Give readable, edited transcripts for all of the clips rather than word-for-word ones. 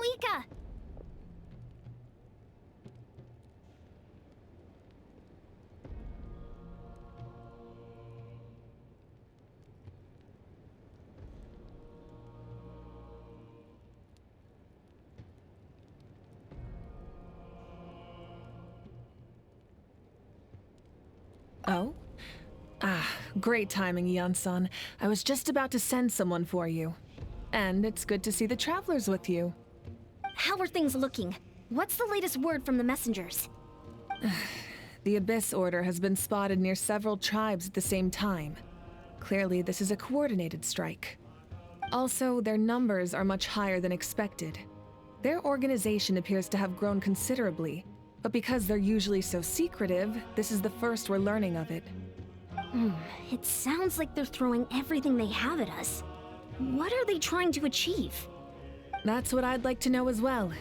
Ika! Oh? Ah, great timing, Yeon-san. I was just about to send someone for you. And it's good to see the travelers with you. How are things looking? What's the latest word from the messengers? The Abyss Order has been spotted near several tribes at the same time. Clearly, this is a coordinated strike. Also, their numbers are much higher than expected. Their organization appears to have grown considerably, but because they're usually so secretive, this is the first we're learning of it. It sounds like they're throwing everything they have at us. What are they trying to achieve? That's what I'd like to know as well.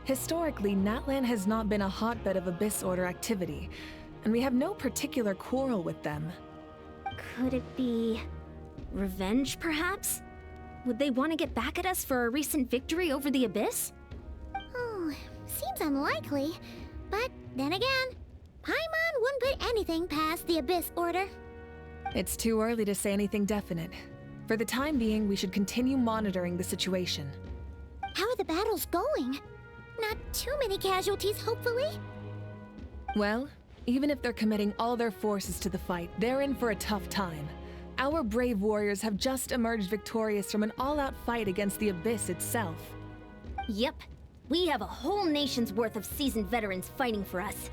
Historically, Natlan has not been a hotbed of Abyss Order activity, and we have no particular quarrel with them. Could it be... revenge, perhaps? Would they want to get back at us for a recent victory over the Abyss? Oh, seems unlikely. But then again, Paimon wouldn't put anything past the Abyss Order. It's too early to say anything definite. For the time being, we should continue monitoring the situation. How are the battles going? Not too many casualties, hopefully? Well, even if they're committing all their forces to the fight, they're in for a tough time. Our brave warriors have just emerged victorious from an all-out fight against the Abyss itself. Yep. We have a whole nation's worth of seasoned veterans fighting for us.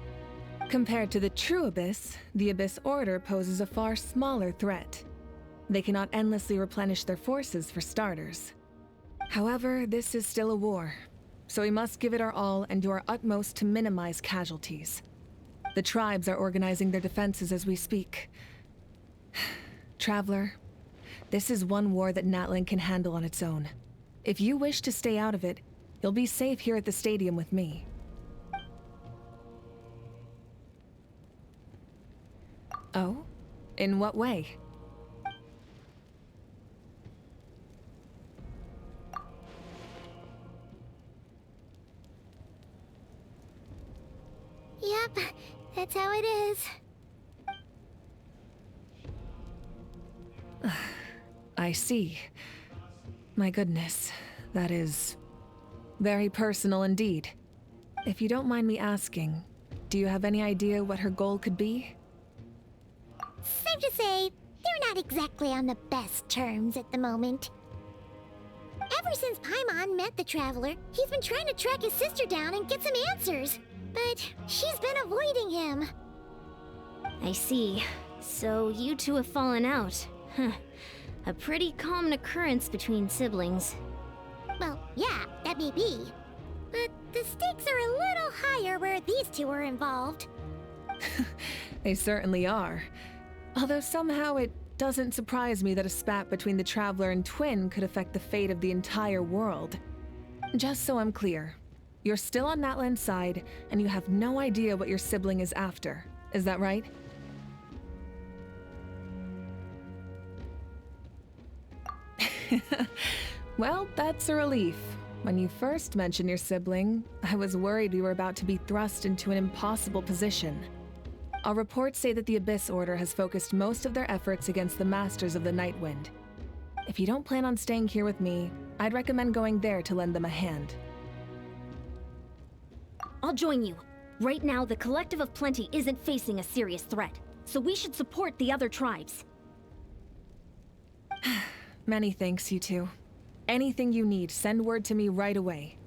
Compared to the true Abyss, the Abyss Order poses a far smaller threat. They cannot endlessly replenish their forces, for starters. However, this is still a war, so we must give it our all and do our utmost to minimize casualties. The tribes are organizing their defenses as we speak. Traveler, this is one war that Natlan can handle on its own. If you wish to stay out of it, you'll be safe here at the stadium with me. Oh? In what way? Yep, that's how it is. I see. My goodness, that is very personal indeed. If you don't mind me asking, do you have any idea what her goal could be? Safe to say, they're not exactly on the best terms at the moment. Ever since Paimon met the Traveler, he's been trying to track his sister down and get some answers. But she's been avoiding him. I see. So you two have fallen out. Huh. A pretty common occurrence between siblings. Well, yeah, that may be. But the stakes are a little higher where these two are involved. They certainly are. Although somehow it doesn't surprise me that a spat between the Traveler and Twin could affect the fate of the entire world. Just so I'm clear, you're still on Natlan's side, and you have no idea what your sibling is after. Is that right? Well, that's a relief. When you first mentioned your sibling, I was worried we were about to be thrust into an impossible position. Our reports say that the Abyss Order has focused most of their efforts against the Masters of the Nightwind. If you don't plan on staying here with me, I'd recommend going there to lend them a hand. I'll join you. Right now, the Collective of Plenty isn't facing a serious threat, so we should support the other tribes. Many thanks, you two. Anything you need, send word to me right away.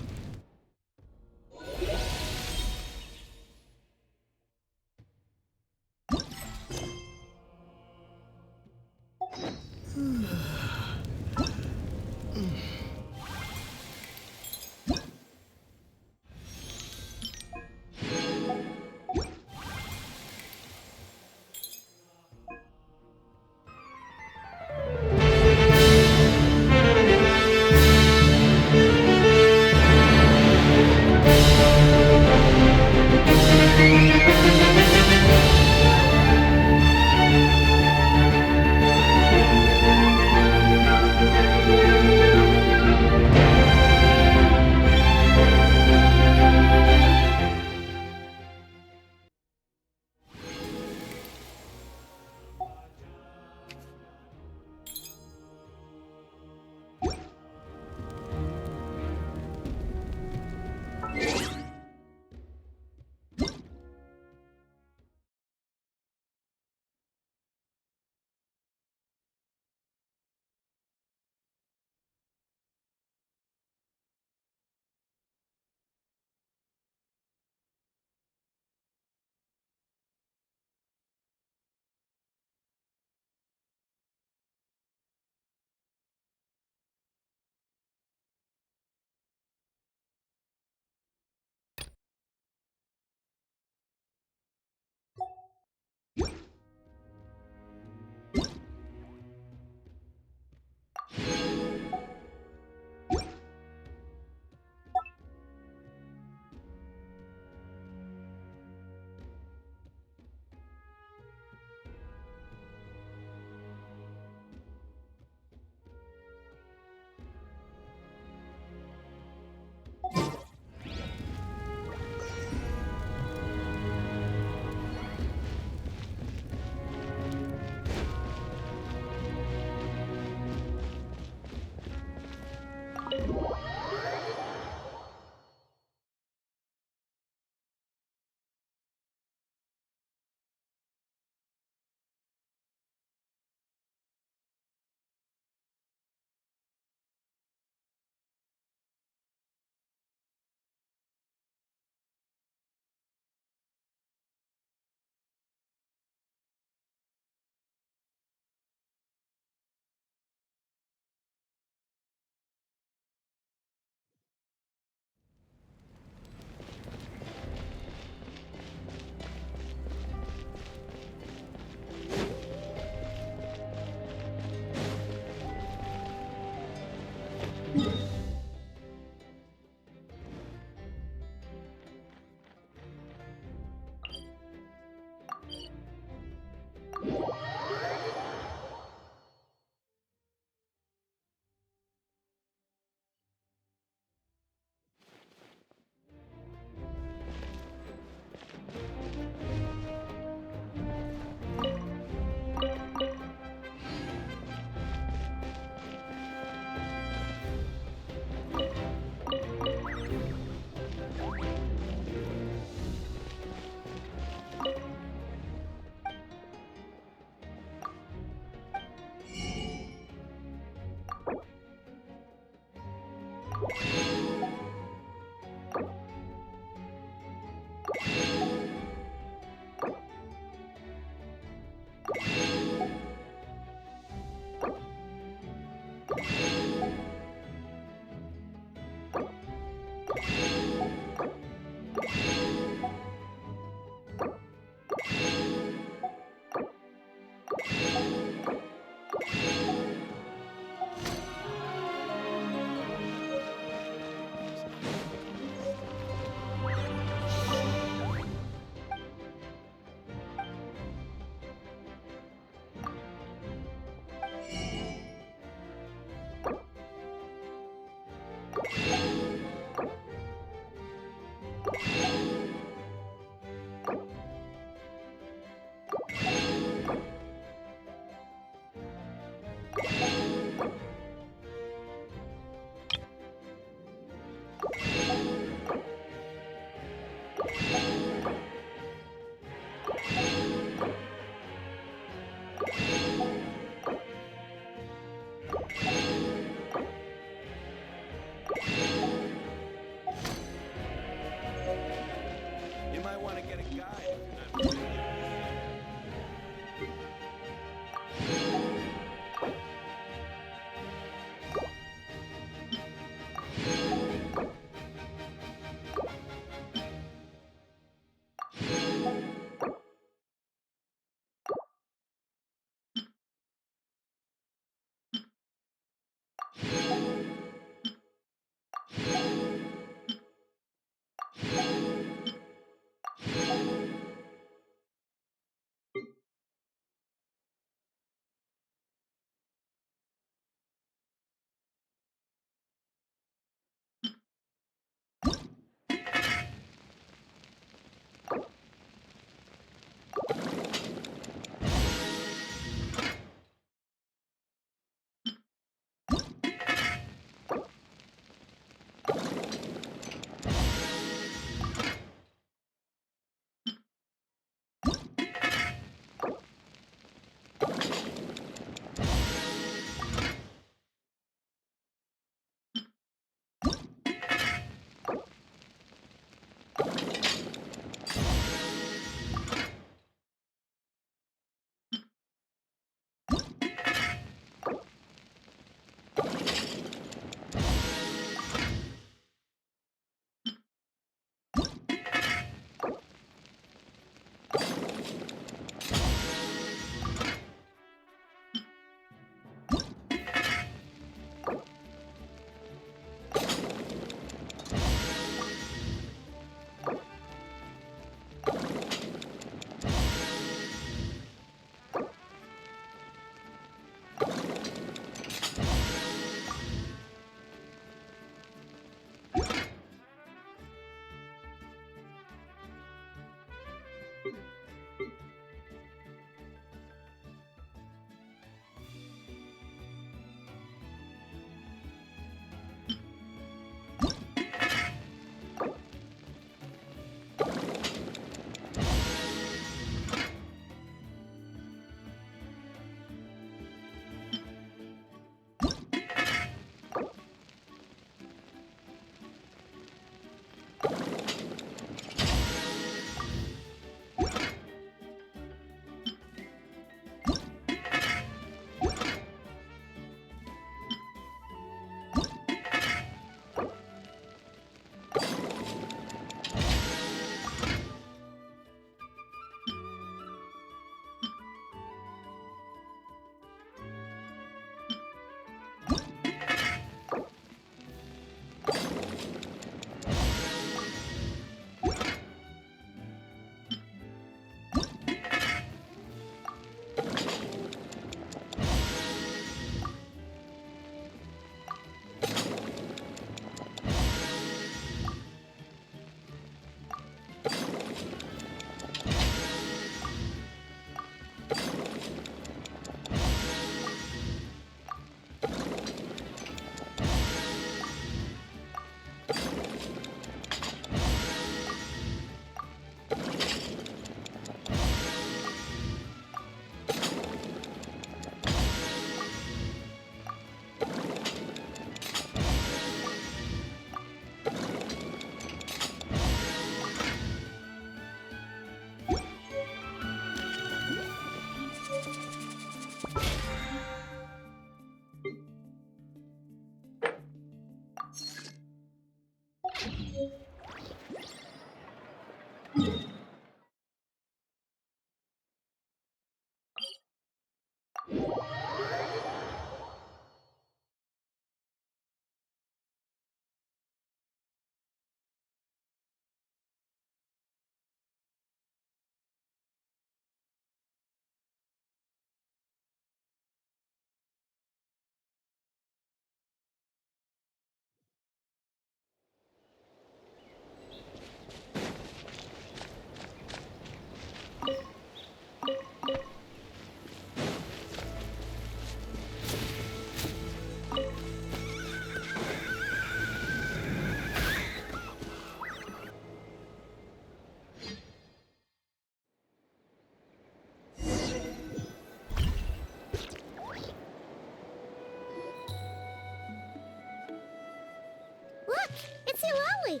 see Lolly.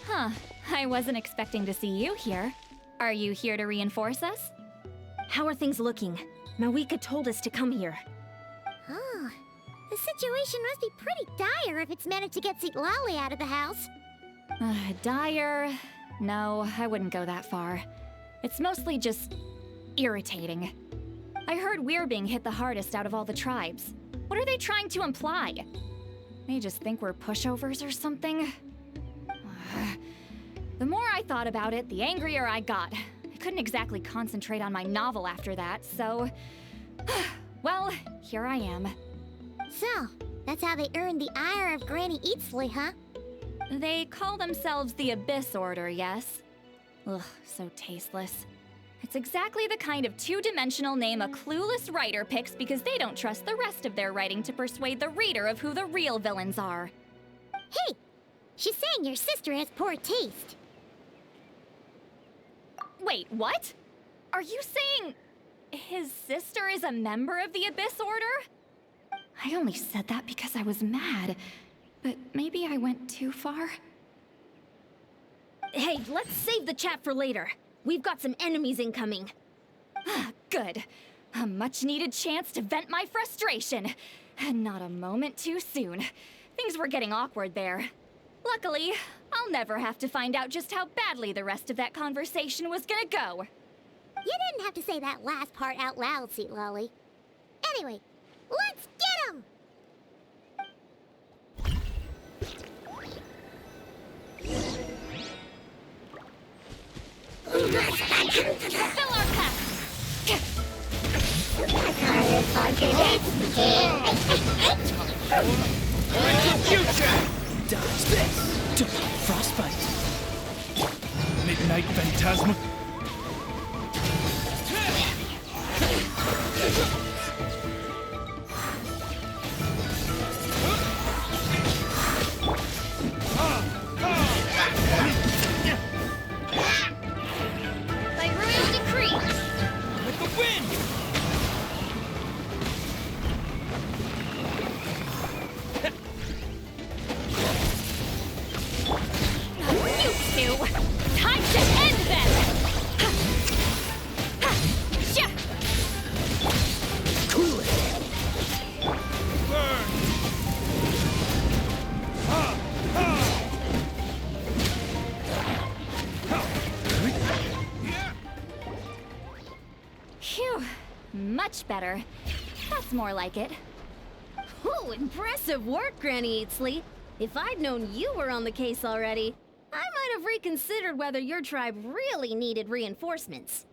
Huh. I wasn't expecting to see you here. Are you here to reinforce us? How are things looking? Mawika told us to come here. Oh, the situation must be pretty dire if it's managed to get Lolly out of the house. Dire? No, I wouldn't go that far. It's mostly just irritating. I heard we're being hit the hardest out of all the tribes. What are they trying to imply? They just think we're pushovers or something? The more I thought about it, the angrier I got. I couldn't exactly concentrate on my novel after that, so... well, here I am. So, that's how they earned the ire of Granny Eatsley, huh? They call themselves the Abyss Order, yes? Ugh, so tasteless. It's exactly the kind of two-dimensional name a clueless writer picks because they don't trust the rest of their writing to persuade the reader of who the real villains are. Hey! She's saying your sister has poor taste. Wait, what? Are you saying his sister is a member of the Abyss Order? I only said that because I was mad, but maybe I went too far. Hey, let's save the chat for later. We've got some enemies incoming. Good. A much-needed chance to vent my frustration. And not a moment too soon. Things were getting awkward there. Luckily, I'll never have to find out just how badly the rest of that conversation was gonna go. You didn't have to say that last part out loud, Sweet Lolly. Anyway, let's get him! Fill our cup! Future! Dodge this! Frostbite! Midnight Phantasma! By royal decree! With the wind! You two! Time to end them! Cool it! Burn! Phew. Much better. That's more like it. Ooh, impressive work, Granny Eatsley. If I'd known you were on the case already, I might have reconsidered whether your tribe really needed reinforcements.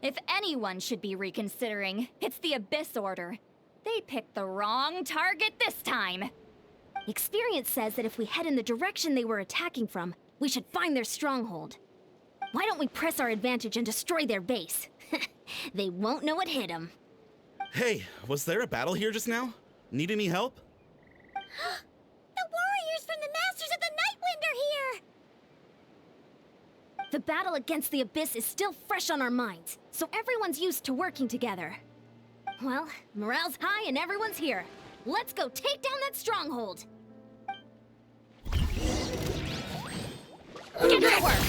If anyone should be reconsidering, it's the Abyss Order. They picked the wrong target this time. Experience says that if we head in the direction they were attacking from, we should find their stronghold. Why don't we press our advantage and destroy their base? They won't know what hit them. Hey, was there a battle here just now? Need any help? The warriors from the Masters of the Nightwind are here! The battle against the Abyss is still fresh on our minds, so everyone's used to working together. Well, morale's high and everyone's here. Let's go take down that stronghold! Get to work!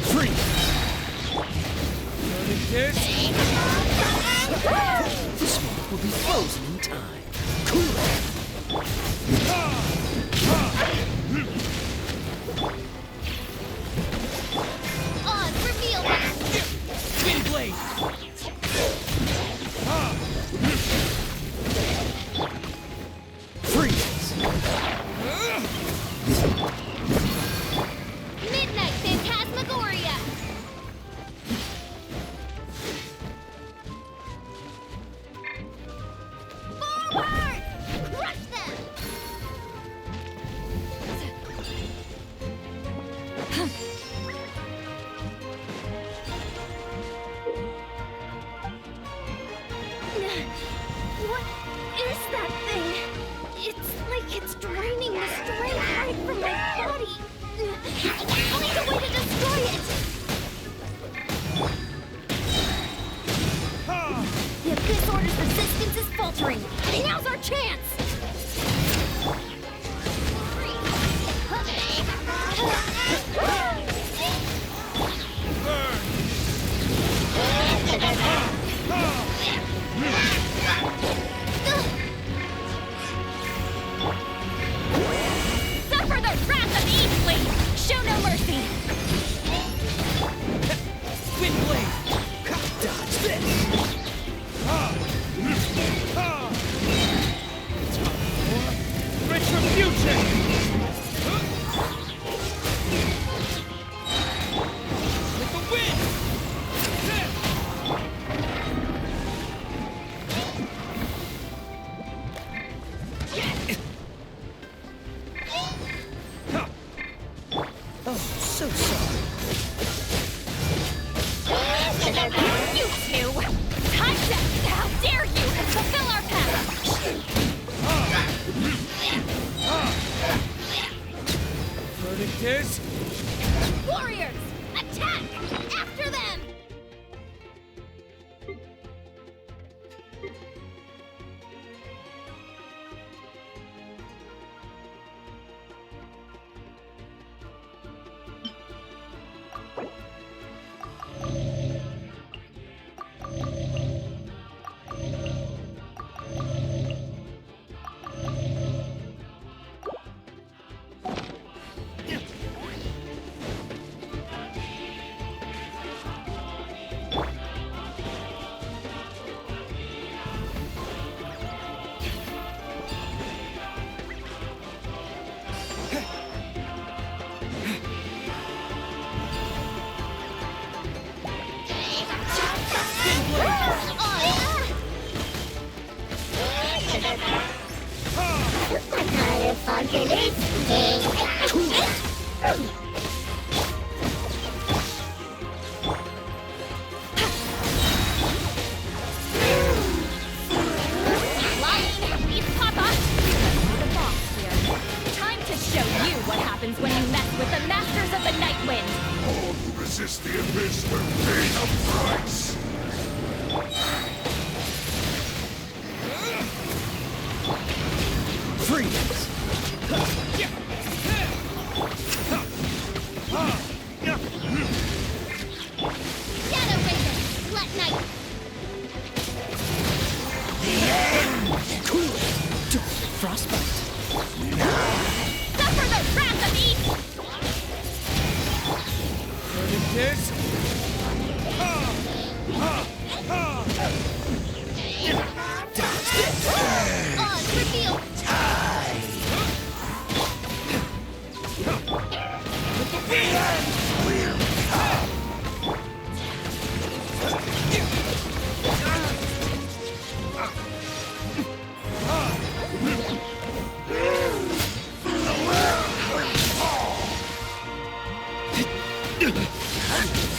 Free! Burning this! The smoke will be frozen in time. Cool it! On, reveal that! Wind blade! Freeze! Midnight Phantasmagoria! Forward! Crush them! What is that thing? It's like it's draining the strength right from my body. Find a way to destroy it! Abyss Order's resistance is faltering. Now's our chance! Suffer the wrath of Eastleigh! Show no mercy! Windblade! Dodge this! Retribution! With the wind! Oh, so sorry. You two! Time's up! How dare you! Fulfill our pact! Verdict is... Warriors! Attack! After them! Time to show you what happens when you mess with the Masters of the Night Wind! All who resist the abyss will pay a price! Freeze! Shadow Raven! Let night! Cool it! Frostbite! Suffer the wrath of East! Verdict is... Dodge this! Odds revealed!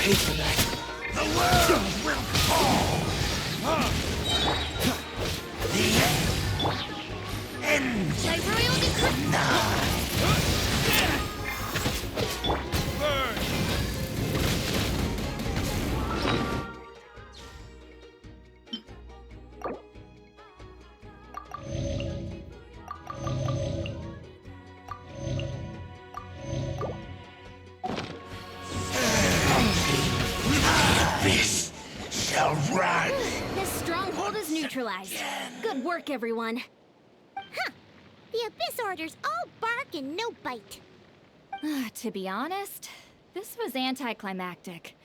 Pay for that! The world will fall! The end! I really could... This shall run! This stronghold is neutralized. Good work, everyone. The Abyss Order's all bark and no bite. To be honest, this was anticlimactic.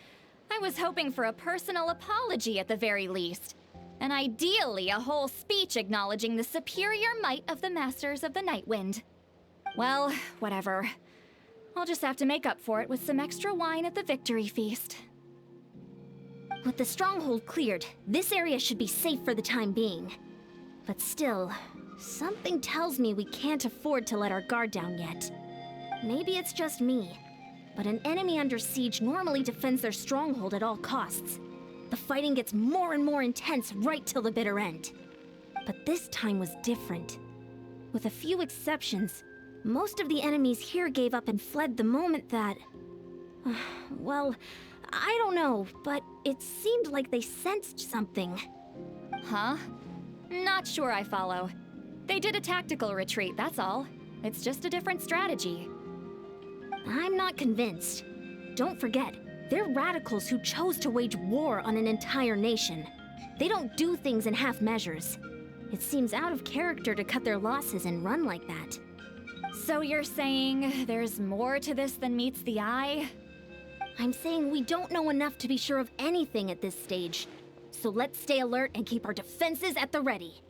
I was hoping for a personal apology at the very least. And ideally, a whole speech acknowledging the superior might of the Masters of the Night Wind. Well, whatever. I'll just have to make up for it with some extra wine at the victory feast. With the stronghold cleared, this area should be safe for the time being. But still, something tells me we can't afford to let our guard down yet. Maybe it's just me, but an enemy under siege normally defends their stronghold at all costs. The fighting gets more and more intense right till the bitter end. But this time was different. With a few exceptions, most of the enemies here gave up and fled the moment that... well, I don't know, but it seemed like they sensed something. Huh? Not sure I follow. They did a tactical retreat, that's all. It's just a different strategy. I'm not convinced. Don't forget, they're radicals who chose to wage war on an entire nation. They don't do things in half measures. It seems out of character to cut their losses and run like that. So you're saying there's more to this than meets the eye? I'm saying we don't know enough to be sure of anything at this stage. So let's stay alert and keep our defenses at the ready.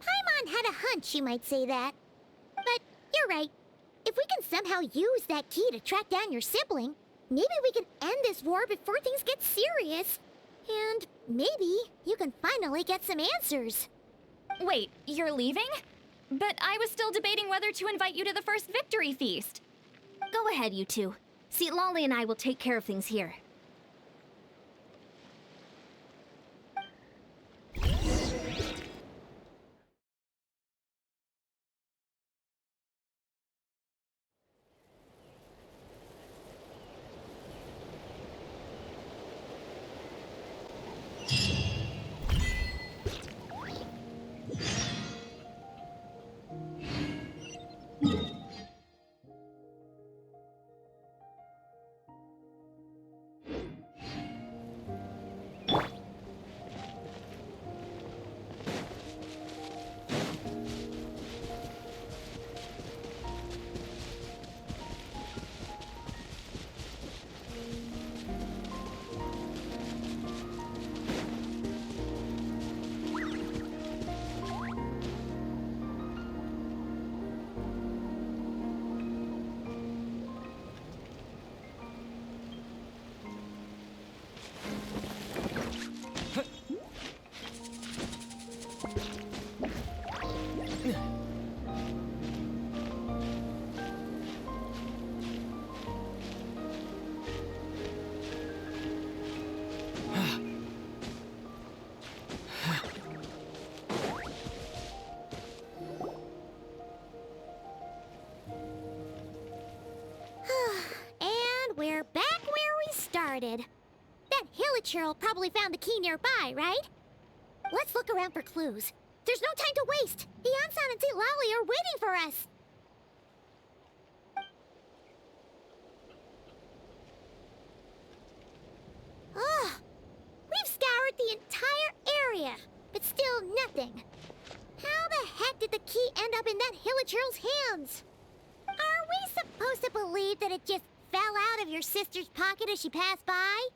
Paimon had a hunch you might say that. But you're right. If we can somehow use that key to track down your sibling, maybe we can end this war before things get serious. And maybe you can finally get some answers. Wait, you're leaving? But I was still debating whether to invite you to the first victory feast. Go ahead, you two. See, Lolly and I will take care of things here. And we're back where we started. That Hilichurl probably found the key nearby, right? Let's look around for clues. There's no time to waste. The Ansan and St. Lally are waiting for us. Ugh. We've scoured the entire area, but still nothing. How the heck did the key end up in that Hilichurl's hands? Are we supposed to believe that it just fell out of your sister's pocket as she passed by?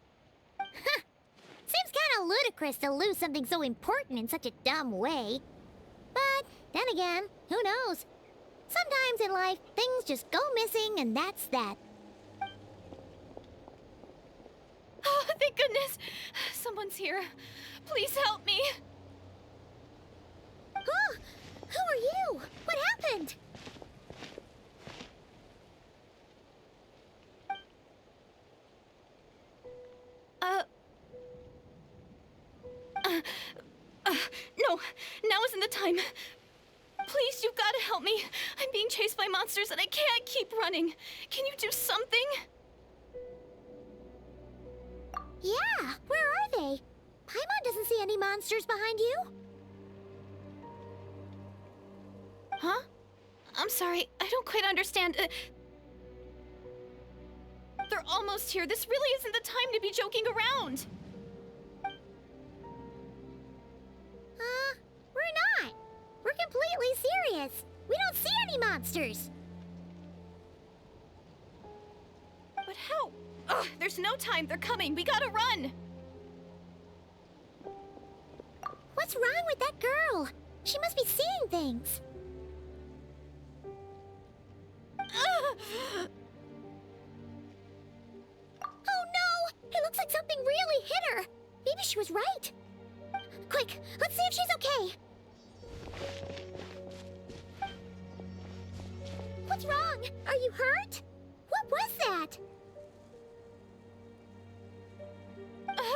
Huh. Seems kind of ludicrous to lose something so important in such a dumb way. But then again, who knows? Sometimes in life, things just go missing and that's that. Oh, thank goodness! Someone's here. Please help me. Oh, who are you? What happened? No, now isn't the time. Please, you've got to help me. I'm being chased by monsters and I can't keep running. Can you do something? Yeah, where are they? Paimon doesn't see any monsters behind you. Huh? I'm sorry, I don't quite understand. They're almost here. This really isn't the time to be joking around. We're not. We're completely serious. We don't see any monsters. But how? Ugh, there's no time. They're coming. We gotta run. What's wrong with that girl? She must be seeing things. Oh no! It looks like something really hit her. Maybe she was right. Quick, let's see if she's okay. What's wrong? Are you hurt? What was that?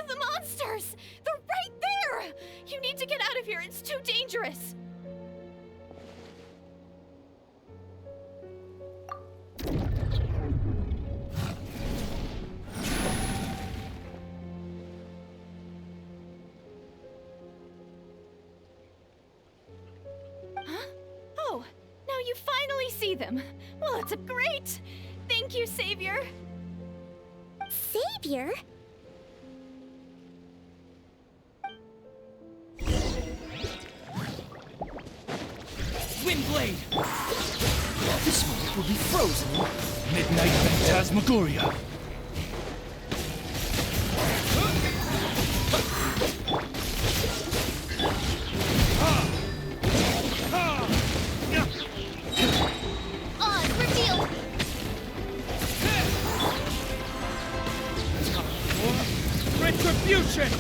The monsters! They're right You need to get out of here. It's too dangerous. Huh? Oh, now you finally see them. Well, it's a great. Thank you, Savior. Savior? Windblade! This moment will be frozen in Midnight Phantasmagoria. Oz revealed! Retribution!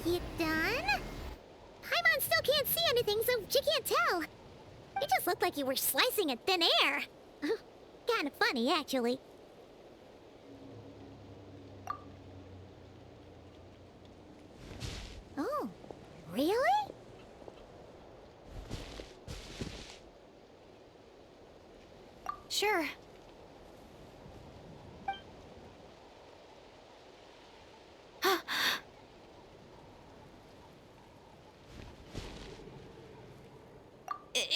You done? Paimon still can't see anything, so she can't tell. It just looked like you were slicing at thin air. Kinda funny, actually. Oh, really? Sure.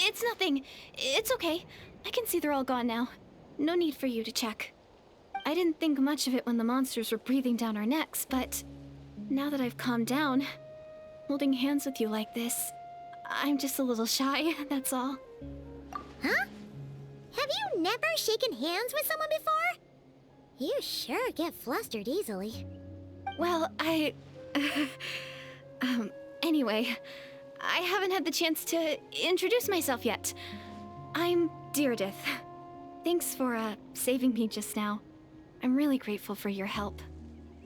It's nothing. It's okay. I can see they're all gone now. No need for you to check. I didn't think much of it when the monsters were breathing down our necks, but now that I've calmed down, holding hands with you like this, I'm just a little shy, that's all. Huh? Have you never shaken hands with someone before? You sure get flustered easily. Well, anyway, I haven't had the chance to introduce myself yet. I'm Deirdith. Thanks for, saving me just now. I'm really grateful for your help.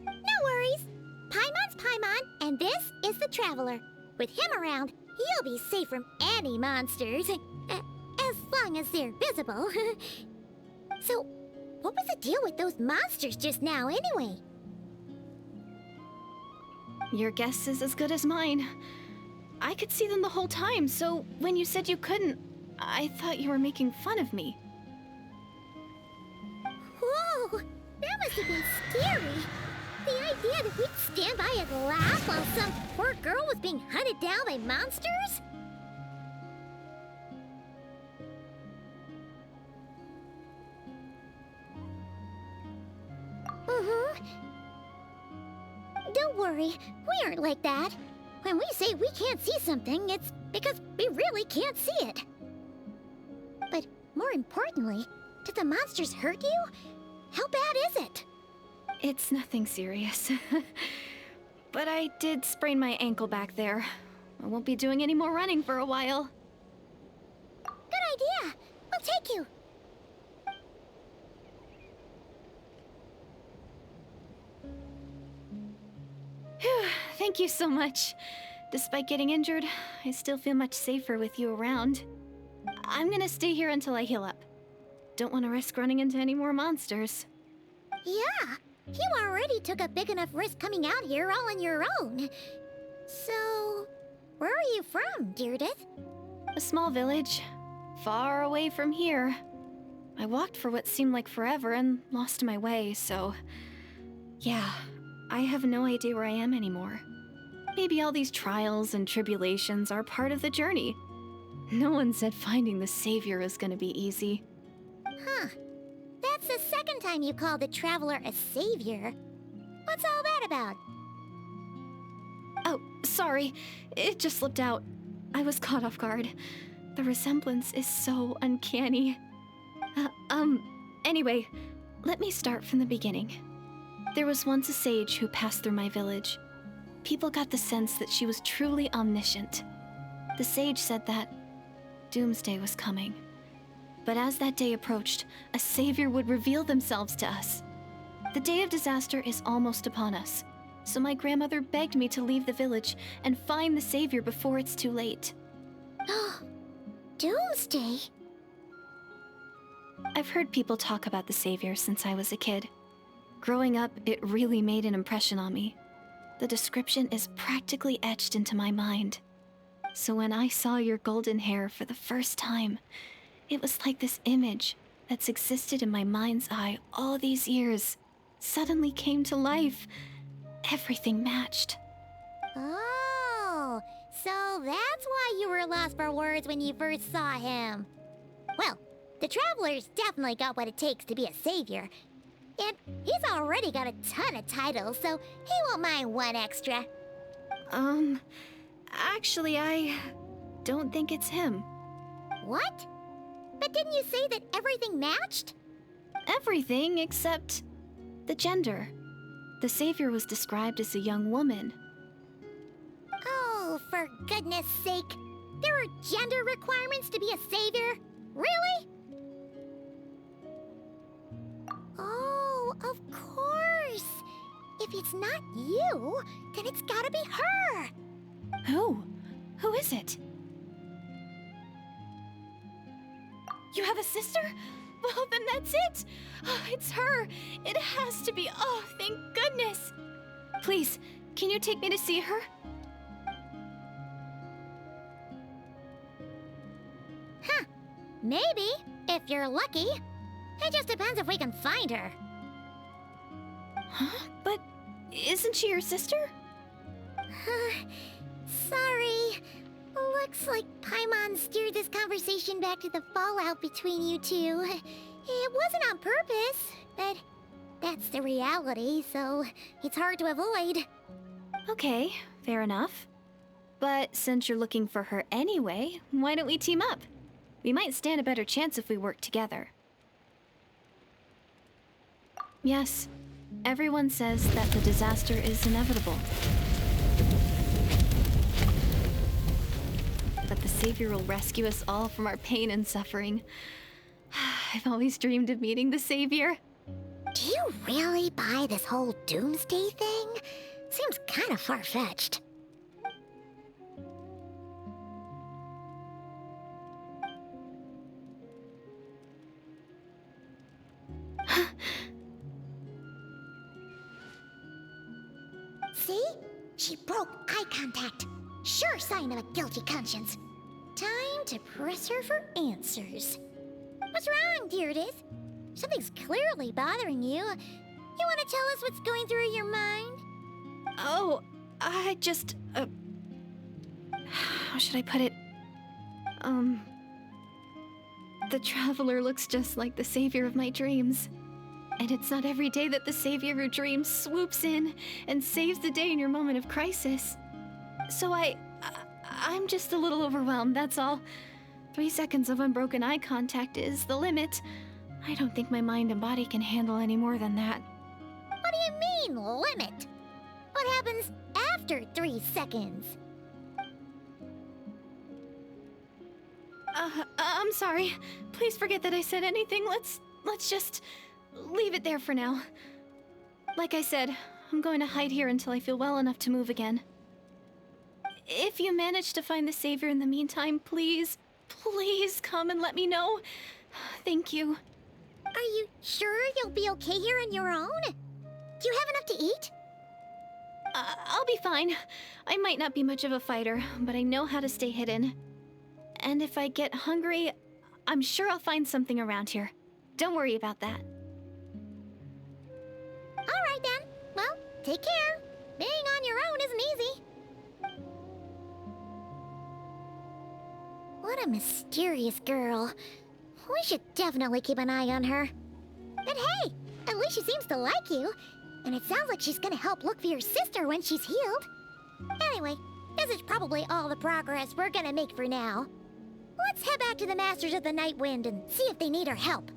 No worries. Paimon's Paimon, and this is the Traveler. With him around, you'll be safe from any monsters. As long as they're visible. So, what was the deal with those monsters just now, anyway? Your guess is as good as mine. I could see them the whole time, so when you said you couldn't, I thought you were making fun of me. Whoa! That must have been scary. The idea that we'd stand by and laugh while some poor girl was being hunted down by monsters? Don't worry, we aren't like that. When we say we can't see something, it's because we really can't see it. But more importantly, did the monsters hurt you? How bad is it? It's nothing serious. But I did sprain my ankle back there. I won't be doing any more running for a while. Good idea. We'll take you. Phew, thank you so much. Despite getting injured, I still feel much safer with you around. I'm gonna stay here until I heal up. Don't want to risk running into any more monsters. Yeah, you already took a big enough risk coming out here all on your own. So, where are you from, Deirdith? A small village, far away from here. I walked for what seemed like forever and lost my way, so... yeah, I have no idea where I am anymore. Maybe all these trials and tribulations are part of the journey. No one said finding the Savior is gonna be easy. Huh. That's the second time you called the Traveler a savior. What's all that about? Oh, sorry. It just slipped out. I was caught off guard. The resemblance is so uncanny. Anyway, let me start from the beginning. There was once a sage who passed through my village. people got the sense that she was truly omniscient. The sage said that doomsday was coming. But as that day approached, a savior would reveal themselves to us. The day of disaster is almost upon us, so my grandmother begged me to leave the village and find the savior before it's too late. Doomsday? I've heard people talk about the savior since I was a kid. Growing up, it really made an impression on me. The description is practically etched into my mind. So when I saw your golden hair for the first time, it was like this image that's existed in my mind's eye all these years suddenly came to life. Everything matched. Oh, so that's why you were lost for words when you first saw him. Well, the Traveler's definitely got what it takes to be a savior. And he's already got a ton of titles, so he won't mind one extra. Actually, I don't think it's him. What? But didn't you say that everything matched? Everything except the gender. The savior was described as a young woman. Oh, for goodness sake. There are gender requirements to be a savior? Really? Oh, of course. If it's not you, then it's gotta be her. Who? Who is it? You have a sister? Well, then that's it! Oh, it's her! It has to be! Oh, thank goodness! Please, can you take me to see her? Huh. Maybe, if you're lucky. It just depends if we can find her. Huh? But isn't she your sister? Sorry. Looks like Paimon steered this conversation back to the fallout between you two. It wasn't on purpose, but that's the reality, so it's hard to avoid. Okay, fair enough. But since you're looking for her anyway, why don't we team up? We might stand a better chance if we work together. Yes, everyone says that the disaster is inevitable. But the savior will rescue us all from our pain and suffering. I've always dreamed of meeting the savior. Do you really buy this whole doomsday thing? Seems kind of far-fetched. See? She broke eye contact. Sure sign of a guilty conscience. Time to press her for answers. What's wrong, Deirdis? Something's clearly bothering you. You want to tell us what's going through your mind? Oh, I just, how should I put it? The Traveler looks just like the savior of my dreams. And it's not every day that the savior of your dreams swoops in and saves the day in your moment of crisis. So I'm just a little overwhelmed, that's all. 3 seconds of unbroken eye contact is the limit. I don't think my mind and body can handle any more than that. What do you mean, limit? What happens after 3 seconds? I'm sorry. Please forget that I said anything. Let's just leave it there for now. Like I said, I'm going to hide here until I feel well enough to move again. If you manage to find the savior in the meantime, please come and let me know. Thank you. Are you sure you'll be okay here on your own? Do you have enough to eat? I'll be fine. I might not be much of a fighter, but I know how to stay hidden. And if I get hungry, I'm sure I'll find something around here. Don't worry about that. All right then. Well, take care. Being on your own isn't easy. What a mysterious girl. We should definitely keep an eye on her. But hey, at least she seems to like you. And it sounds like she's gonna help look for your sister when she's healed. Anyway, this is probably all the progress we're gonna make for now. Let's head back to the Masters of the Night Wind and see if they need our help.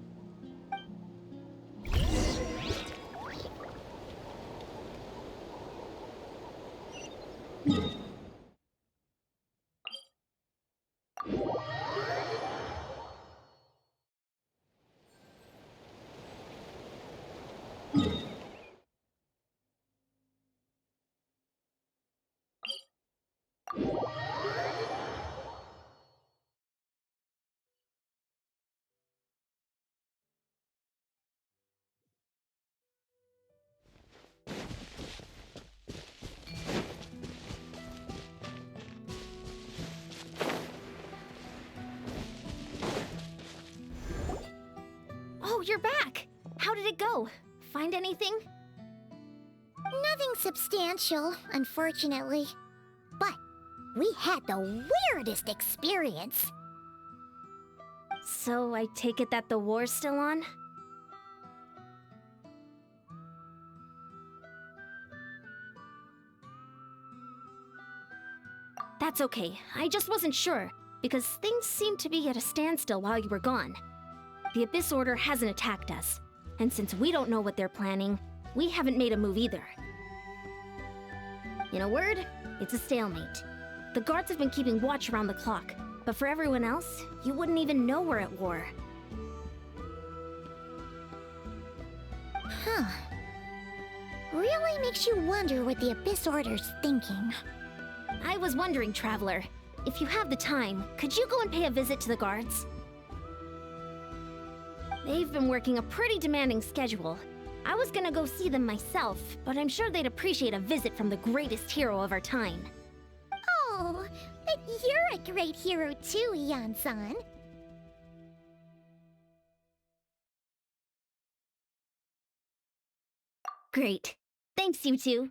Oh, you're back! How did it go? Find anything? Nothing substantial, unfortunately. But we had the weirdest experience. So I take it that the war's still on? That's okay. I just wasn't sure, because things seemed to be at a standstill while you were gone. The Abyss Order hasn't attacked us, and since we don't know what they're planning, we haven't made a move either. In a word, it's a stalemate. The guards have been keeping watch around the clock, but for everyone else, you wouldn't even know we're at war. Huh. Really makes you wonder what the Abyss Order's thinking. I was wondering, Traveler, if you have the time, could you go and pay a visit to the guards? They've been working a pretty demanding schedule. I was gonna go see them myself, but I'm sure they'd appreciate a visit from the greatest hero of our time. Oh, but you're a great hero too, Ian-san. Great. Thanks, you two.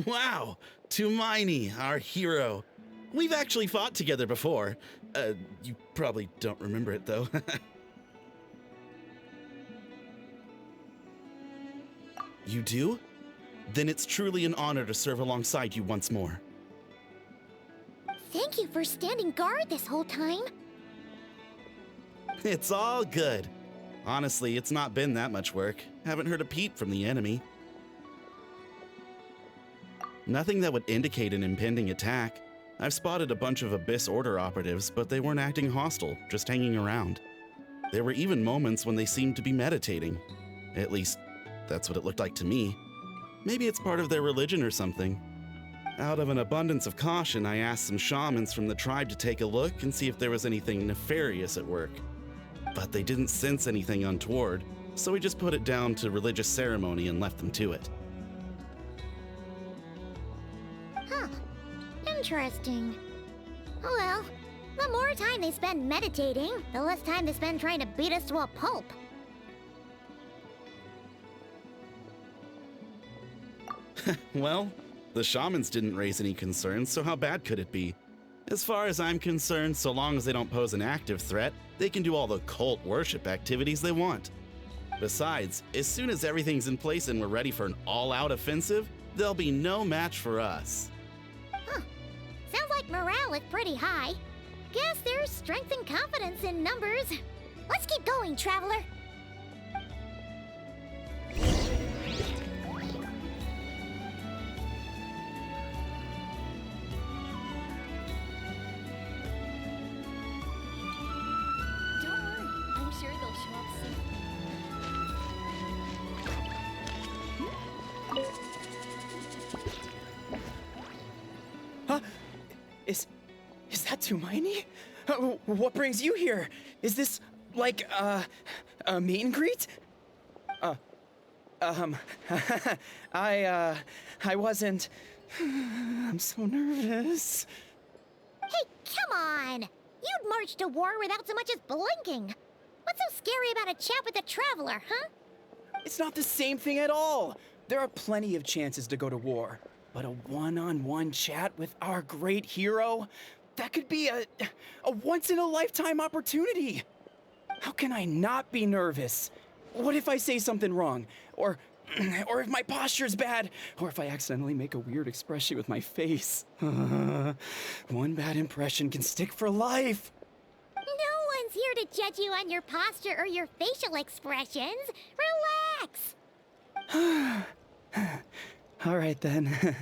Wow, Tumaini, our hero. We've actually fought together before. You probably don't remember it, though. You do? Then it's truly an honor to serve alongside you once more. Thank you for standing guard this whole time. It's all good. Honestly, it's not been that much work. Haven't heard a peep from the enemy. Nothing that would indicate an impending attack. I've spotted a bunch of Abyss Order operatives, but they weren't acting hostile, just hanging around. There were even moments when they seemed to be meditating. At least, that's what it looked like to me. Maybe it's part of their religion or something. Out of an abundance of caution, I asked some shamans from the tribe to take a look and see if there was anything nefarious at work. But they didn't sense anything untoward, so we just put it down to religious ceremony and left them to it. Huh. Interesting. Oh well, the more time they spend meditating, the less time they spend trying to beat us to a pulp. Well, the shamans didn't raise any concerns, so how bad could it be? As far as I'm concerned, so long as they don't pose an active threat, they can do all the cult worship activities they want. Besides, as soon as everything's in place and we're ready for an all-out offensive, there'll be no match for us. Huh. Sounds like morale is pretty high. Guess there's strength and confidence in numbers. Let's keep going, Traveler. Don't worry, I'm sure they'll show up soon. Huh? Is that Tumaini? What brings you here? Is this, like, a meet and greet? I wasn't... I'm so nervous. Hey, come on! You'd march to war without so much as blinking. What's so scary about a chat with a Traveler, huh? It's not the same thing at all. There are plenty of chances to go to war. But a one-on-one chat with our great hero? That could be a once-in-a-lifetime opportunity. How can I not be nervous? What if I say something wrong? Or if my posture's bad? Or if I accidentally make a weird expression with my face? One bad impression can stick for life. No one's here to judge you on your posture or your facial expressions. Relax! All right then.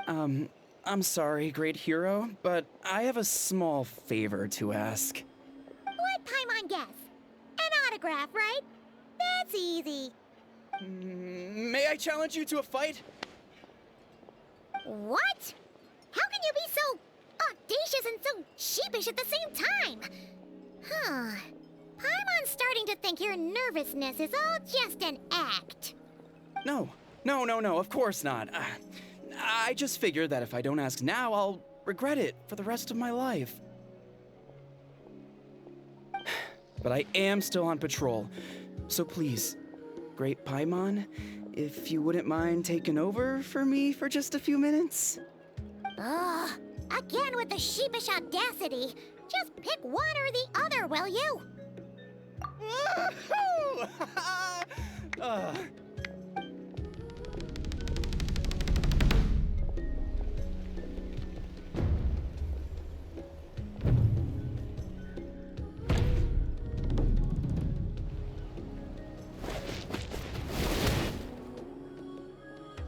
I'm sorry, great hero, but I have a small favor to ask. What Paimon guess? An autograph, right? That's easy. May I challenge you to a fight? What? How can you be so audacious and so sheepish at the same time? Huh. Paimon's starting to think your nervousness is all just an act. No, of course not. I just figured that if I don't ask now, I'll regret it for the rest of my life. But I am still on patrol, so please, Great Paimon, if you wouldn't mind taking over for me for just a few minutes? Ugh, again with the sheepish audacity. Just pick one or the other, will you?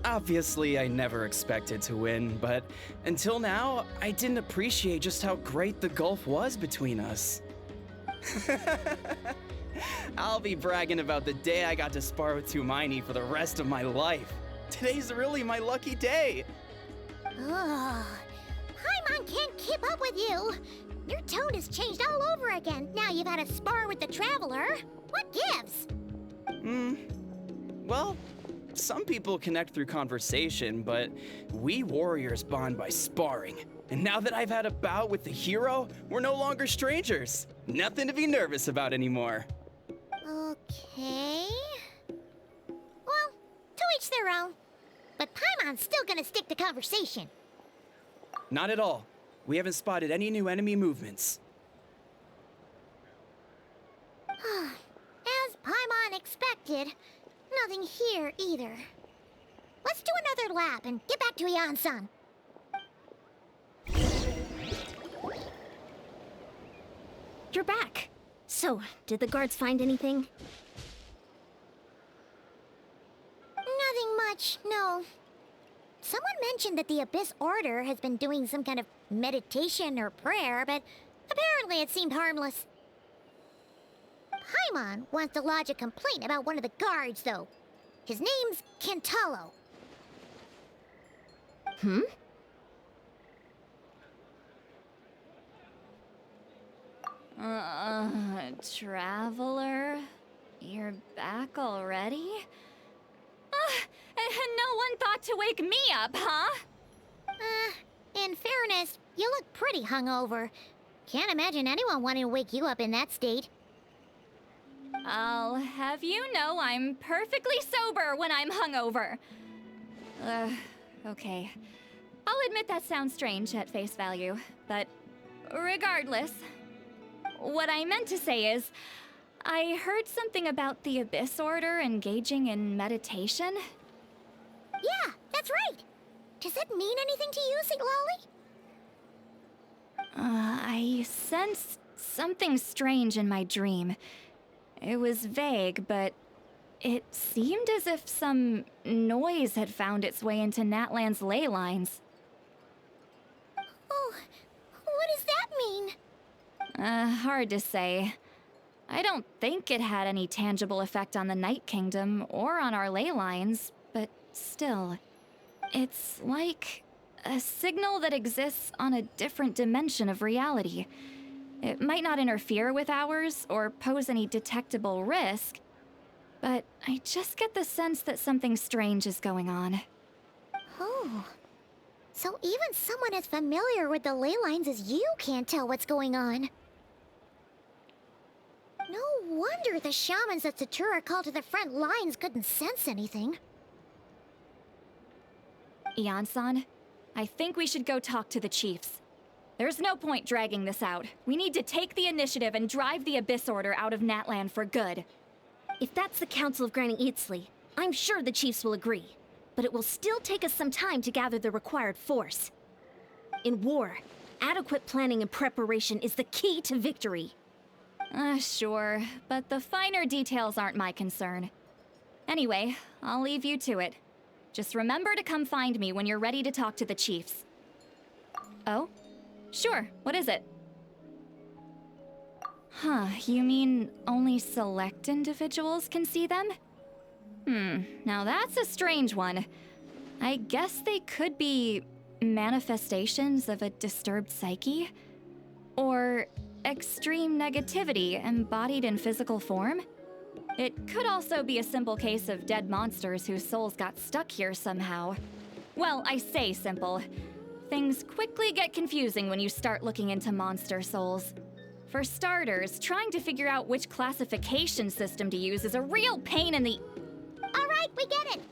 Obviously, I never expected to win, but until now, I didn't appreciate just how great the gulf was between us. I'll be bragging about the day I got to spar with Tumaini for the rest of my life. Today's really my lucky day. Ugh. Paimon can't keep up with you. Your tone has changed all over again. Now you've had a spar with the Traveler. What gives? Well, some people connect through conversation, but we warriors bond by sparring. And now that I've had a bout with the hero, we're no longer strangers. Nothing to be nervous about anymore. Okay. Well, to each their own. But Paimon's still gonna stick to conversation. Not at all. We haven't spotted any new enemy movements. As Paimon expected, nothing here either. Let's do another lap and get back to Yan-san. You're back. So, did the guards find anything? Nothing much, no. Someone mentioned that the Abyss Order has been doing some kind of meditation or prayer, but apparently it seemed harmless. Paimon wants to lodge a complaint about one of the guards, though. His name's Kentaro. Traveler? You're back already? And no one thought to wake me up, huh? In fairness, you look pretty hungover. Can't imagine anyone wanting to wake you up in that state. I'll have you know I'm perfectly sober when I'm hungover. Okay. I'll admit that sounds strange at face value, but regardless, what I meant to say is, I heard something about the Abyss Order engaging in meditation. Yeah, that's right. Does that mean anything to you, Siglali? I sensed something strange in my dream. It was vague, but it seemed as if some noise had found its way into Natlan's ley lines. Oh, what does that mean? Hard to say. I don't think it had any tangible effect on the Night Kingdom or on our ley lines, but still. It's like a signal that exists on a different dimension of reality. It might not interfere with ours or pose any detectable risk, but I just get the sense that something strange is going on. Oh. So even someone as familiar with the ley lines as you can't tell what's going on. No wonder the shamans that Satura called to the front lines couldn't sense anything. Ian-san, I think we should go talk to the chiefs. There's no point dragging this out. We need to take the initiative and drive the Abyss Order out of Natlan for good. If that's the Council of Granny Eatsley, I'm sure the chiefs will agree. But it will still take us some time to gather the required force. In war, adequate planning and preparation is the key to victory. Sure, but the finer details aren't my concern. Anyway, I'll leave you to it. Just remember to come find me when you're ready to talk to the chiefs. Oh? Sure, what is it? Huh, you mean only select individuals can see them? Now that's a strange one. I guess they could be manifestations of a disturbed psyche? Or extreme negativity embodied in physical form? It could also be a simple case of dead monsters whose souls got stuck here somehow. Well, I say simple. Things quickly get confusing when you start looking into monster souls. For starters, trying to figure out which classification system to use is a real pain in the... Alright, we get it.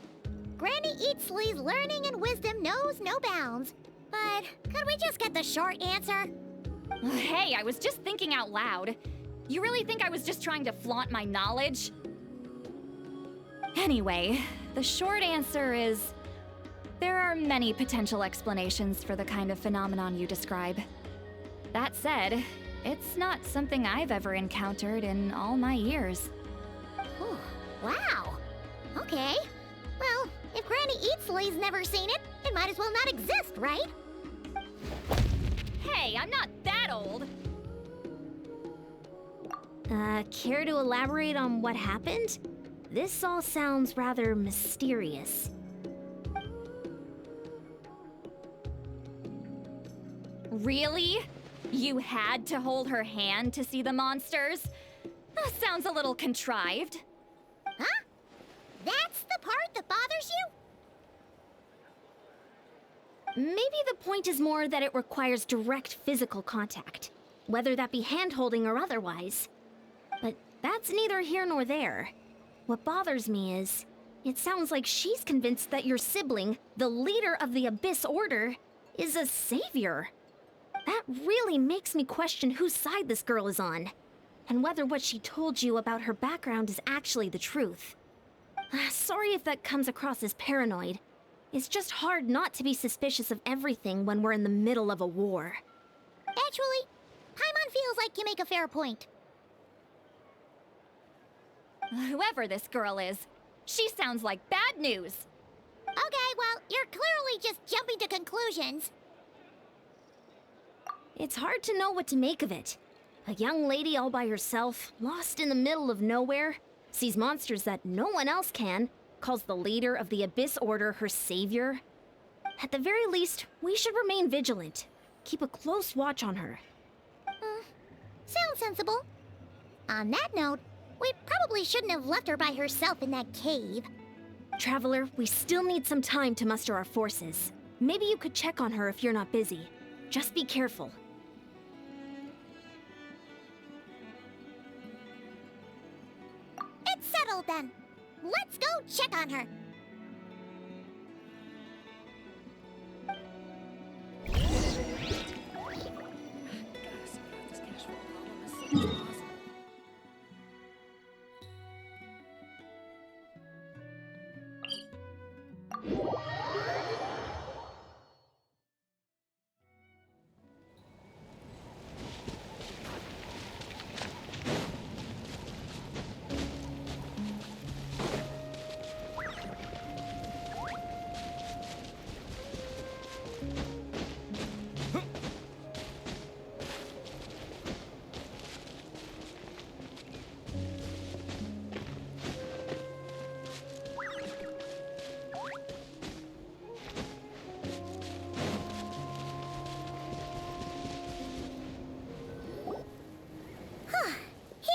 Granny Eatsley's learning and wisdom knows no bounds. But could we just get the short answer? Hey, I was just thinking out loud. You really think I was just trying to flaunt my knowledge? Anyway, the short answer is... there are many potential explanations for the kind of phenomenon you describe. That said, it's not something I've ever encountered in all my years. Whew, wow. Okay. Well, if Granny Eatsley's never seen it, it might as well not exist, right? Hey, I'm not that old! Care to elaborate on what happened? This all sounds rather mysterious. Really? You had to hold her hand to see the monsters? That sounds a little contrived. Huh? That's the part that bothers you? Maybe the point is more that it requires direct physical contact, whether that be hand-holding or otherwise. But that's neither here nor there. What bothers me is, it sounds like she's convinced that your sibling, the leader of the Abyss Order, is a savior. That really makes me question whose side this girl is on, and whether what she told you about her background is actually the truth. Sorry if that comes across as paranoid. It's just hard not to be suspicious of everything when we're in the middle of a war. Actually, Paimon feels like you make a fair point. Whoever this girl is, she sounds like bad news. Okay, well, you're clearly just jumping to conclusions. It's hard to know what to make of it. A young lady all by herself, lost in the middle of nowhere, sees monsters that no one else can, calls the leader of the Abyss Order her savior. At the very least, we should remain vigilant. Keep a close watch on her. Sounds sensible. On that note, we probably shouldn't have left her by herself in that cave. Traveler, we still need some time to muster our forces. Maybe you could check on her if you're not busy. Just be careful. It's settled then. Let's go check on her.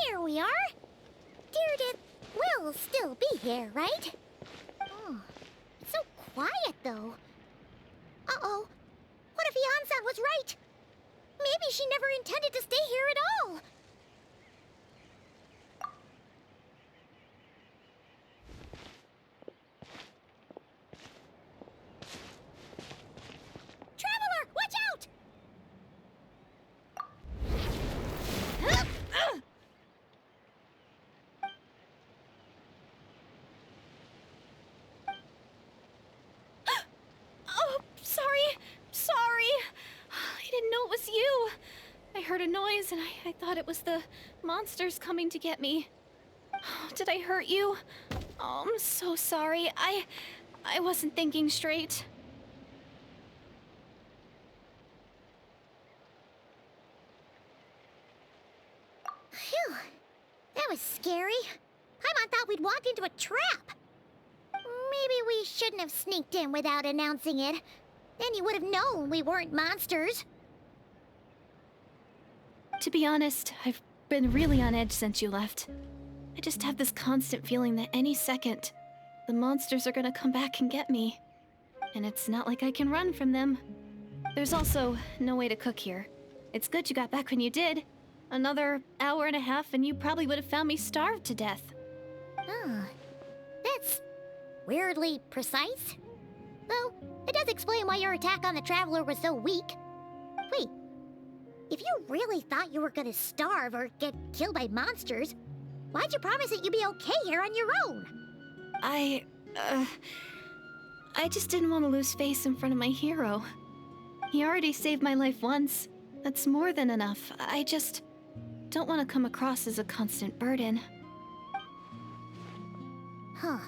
Here we are. Deirdre will still be here, right? Oh, it's so quiet, though. Uh-oh. What if Ian-san was right? Maybe she never intended to stay here at all. you! I heard a noise and I thought it was the monsters coming to get me. Did I hurt you? Oh, I'm so sorry. I wasn't thinking straight. Phew. That was scary. Paimon thought we'd walked into a trap. Maybe we shouldn't have sneaked in without announcing it. Then you would have known we weren't monsters. To be honest, I've been really on edge since you left. I just have this constant feeling that any second, the monsters are gonna come back and get me. And it's not like I can run from them. There's also no way to cook here. It's good you got back when you did. Another hour and a half and you probably would have found me starved to death. Oh, that's weirdly precise. Though, it does explain why your attack on the Traveler was so weak. Wait, if you really thought you were gonna starve or get killed by monsters, why'd you promise that you'd be okay here on your own? I just didn't want to lose face in front of my hero. He already saved my life once. That's more than enough. I just don't want to come across as a constant burden. Huh.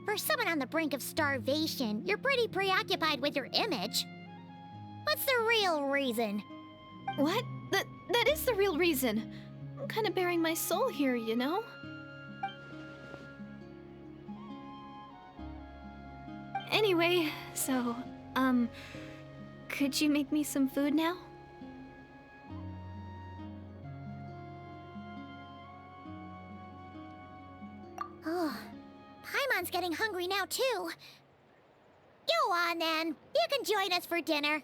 For someone on the brink of starvation, you're pretty preoccupied with your image. What's the real reason? What? That is the real reason. I'm kind of bearing my soul here, you know? Anyway, so, could you make me some food now? Oh, Paimon's getting hungry now, too. Go on, then. You can join us for dinner.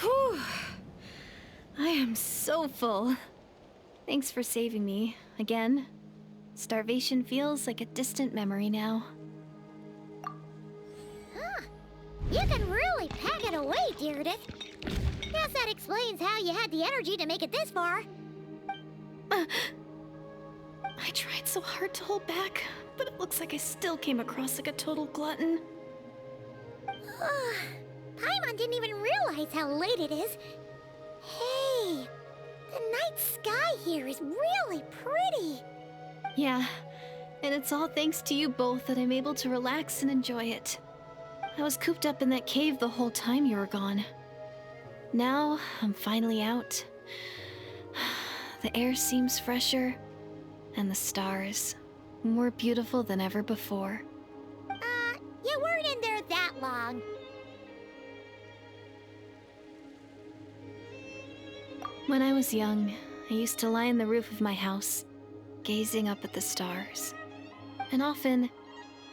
Whew. I am so full. Thanks for saving me, again. Starvation feels like a distant memory now. Huh. You can really pack it away, Deirdith. Guess that explains how you had the energy to make it this far. I tried so hard to hold back, but it looks like I still came across like a total glutton. Paimon didn't even realize how late it is. Hey, the night sky here is really pretty. Yeah, and it's all thanks to you both that I'm able to relax and enjoy it. I was cooped up in that cave the whole time you were gone. Now, I'm finally out. The air seems fresher, and the stars more beautiful than ever before. You weren't in there that long. When I was young, I used to lie on the roof of my house, gazing up at the stars. And often,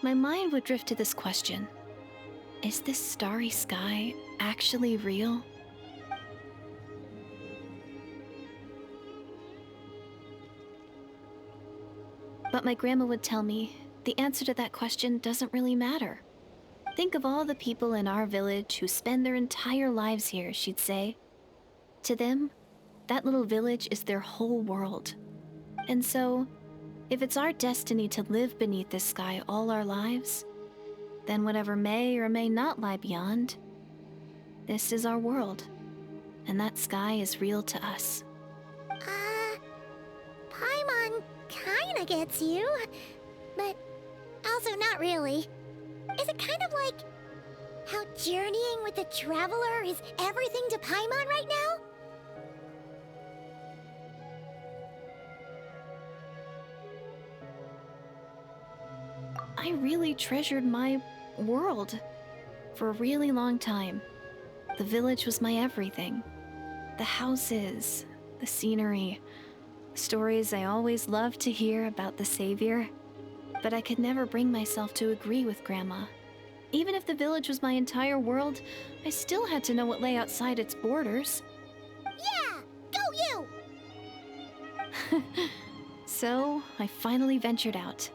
my mind would drift to this question. Is this starry sky actually real? But my grandma would tell me the answer to that question doesn't really matter. Think of all the people in our village who spend their entire lives here, she'd say. To them, that little village is their whole world. And so, if it's our destiny to live beneath this sky all our lives, then whatever may or may not lie beyond, this is our world. And that sky is real to us. Paimon kinda gets you, but also not really. Is it kind of like how journeying with the Traveler is everything to Paimon right now? I really treasured my world for a really long time. The village was my everything. The houses, the scenery, the stories I always loved to hear about the Savior. But I could never bring myself to agree with Grandma. Even if the village was my entire world, I still had to know what lay outside its borders. Yeah! Go you! So, I finally ventured out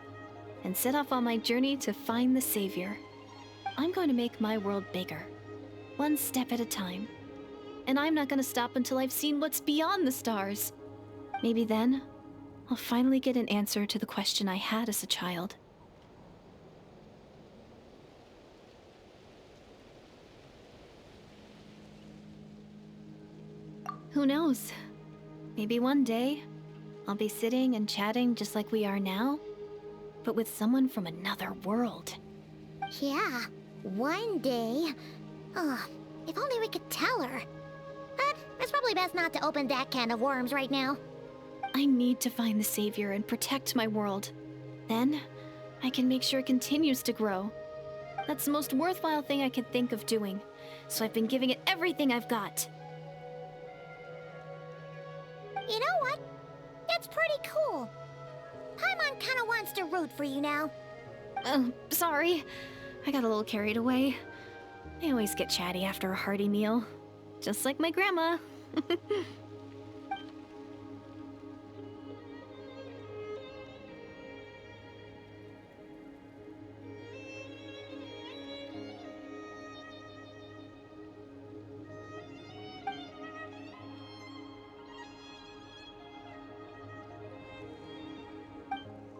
and set off on my journey to find the Savior. I'm going to make my world bigger, one step at a time. And I'm not going to stop until I've seen what's beyond the stars. Maybe then, I'll finally get an answer to the question I had as a child. Who knows? Maybe one day, I'll be sitting and chatting just like we are now, but with someone from another world. Yeah, one day. Oh, if only we could tell her. But it's probably best not to open that can of worms right now. I need to find the Savior and protect my world. Then, I can make sure it continues to grow. That's the most worthwhile thing I could think of doing, so I've been giving it everything I've got. You know what? It's pretty cool. Paimon kinda wants to root for you now. Sorry. I got a little carried away. I always get chatty after a hearty meal. Just like my grandma.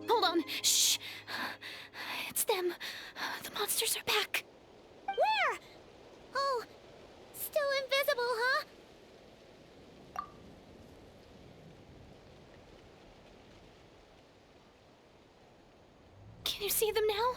Hold on. Shh. It's them. The monsters are back. Where? Oh, still invisible, huh? Can you see them now?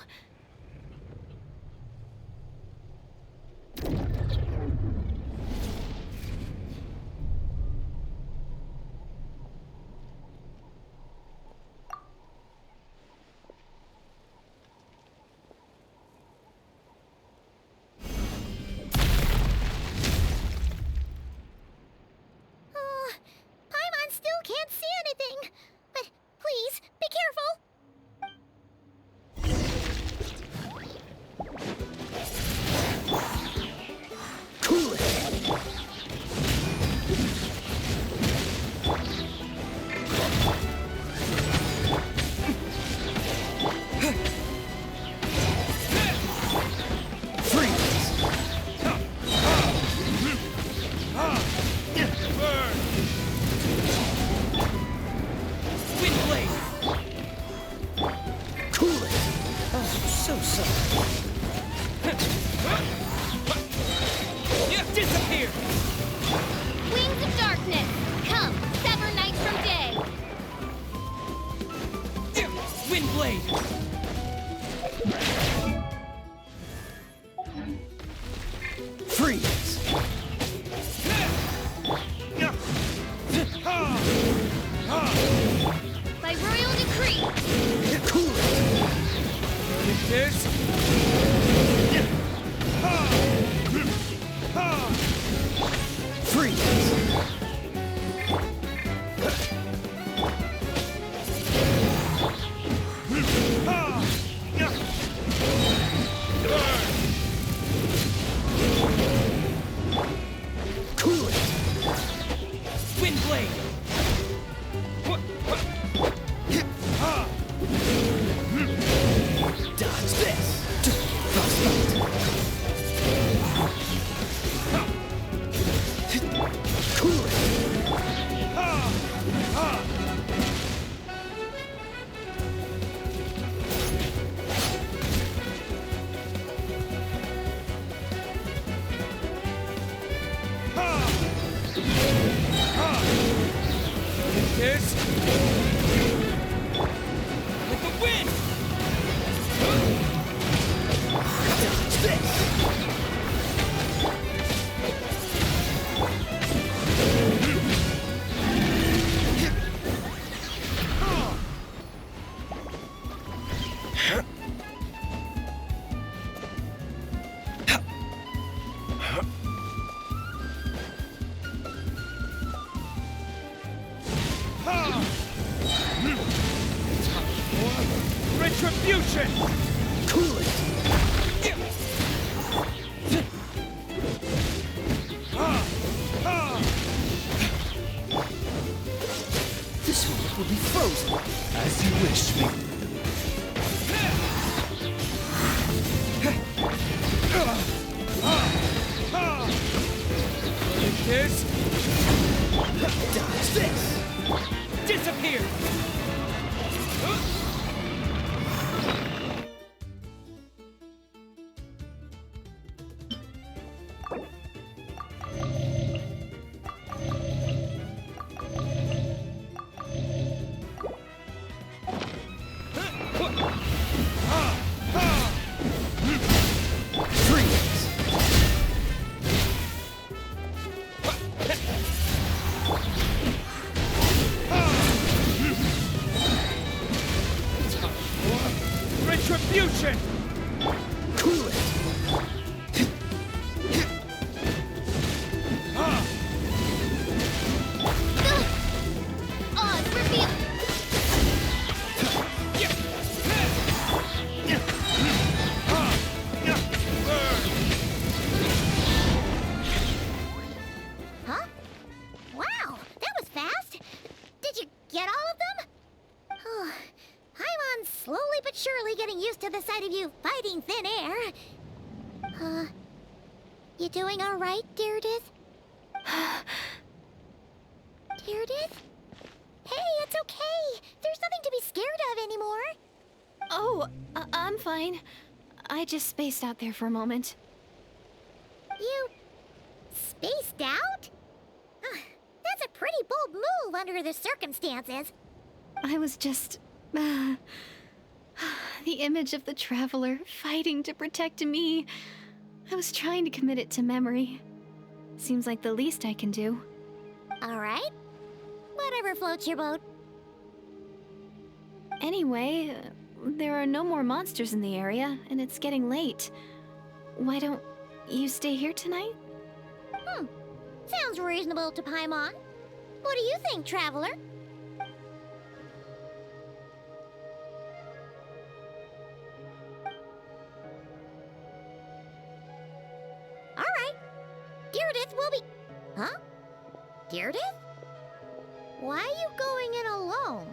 Oh, Paimon still can't see anything. But please, be careful. Disappear! Wings of darkness, come, sever night from day. Windblade! Freeze! By royal decree. Cool it! This? Freeze! Cool it! Windblade! Dodge this! Frostbite! Cool it! This with the wind. Dodge this. Retribution! Cool it! This one will be frozen, as you wish me. This? Dodge this! Disappear! Genshin! Cool it! Oh, it's revealed! Huh? Wow, that was fast! Did you get all of them? Oh, Paimon's slowly but surely getting used to the sight of you fighting thin air. You doing all right, Deirdith? Deirdith? Hey, it's okay. There's nothing to be scared of anymore. Oh, I'm fine. I just spaced out there for a moment. You spaced out? That's a pretty bold move under the circumstances. I was just... the image of the Traveler fighting to protect me. I was trying to commit it to memory. Seems like the least I can do. All right. Whatever floats your boat. Anyway, there are no more monsters in the area, and it's getting late. Why don't you stay here tonight? Sounds reasonable to Paimon. What do you think, Traveler? All right. Deirdith will be... Huh? Deirdith? Why are you going in alone?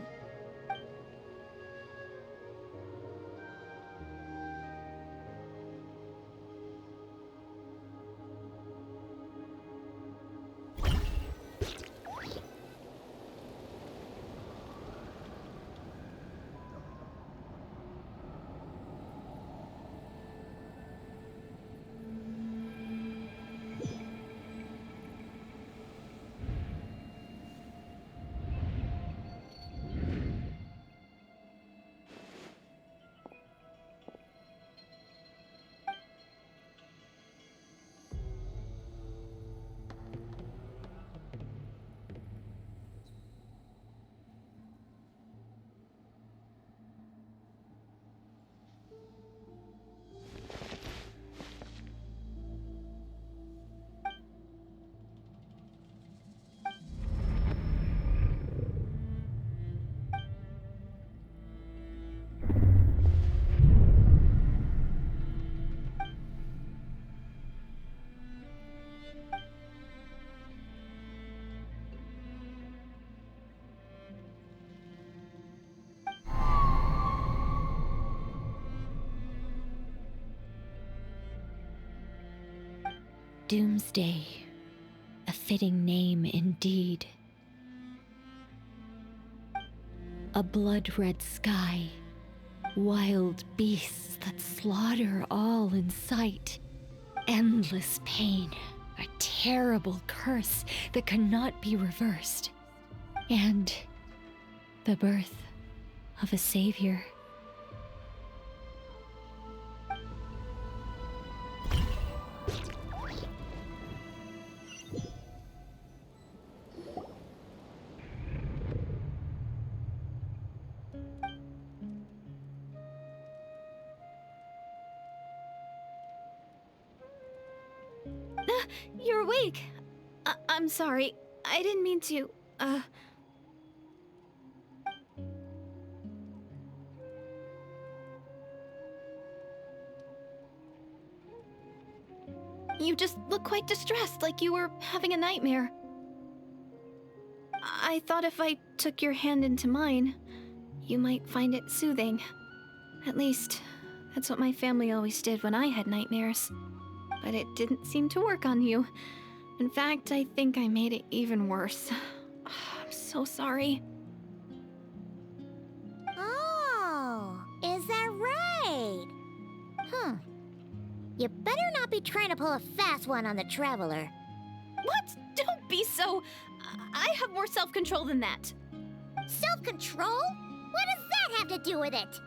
Doomsday. A fitting name indeed. A blood-red sky. Wild beasts that slaughter all in sight. Endless pain. A terrible curse that cannot be reversed. And the birth of a savior. You're awake. I'm sorry. I didn't mean to, You just look quite distressed, like you were having a nightmare. I thought if I took your hand into mine, you might find it soothing. At least, that's what my family always did when I had nightmares. But it didn't seem to work on you. In fact, I think I made it even worse. I'm so sorry. Oh, is that right? You better not be trying to pull a fast one on the Traveler. What? Don't be so... I have more self-control than that. Self-control? What does that have to do with it?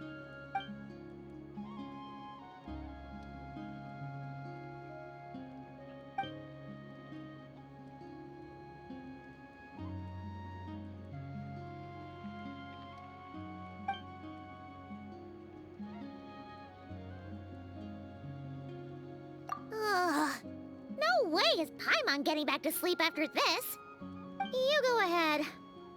way is Paimon getting back to sleep after this. You go ahead.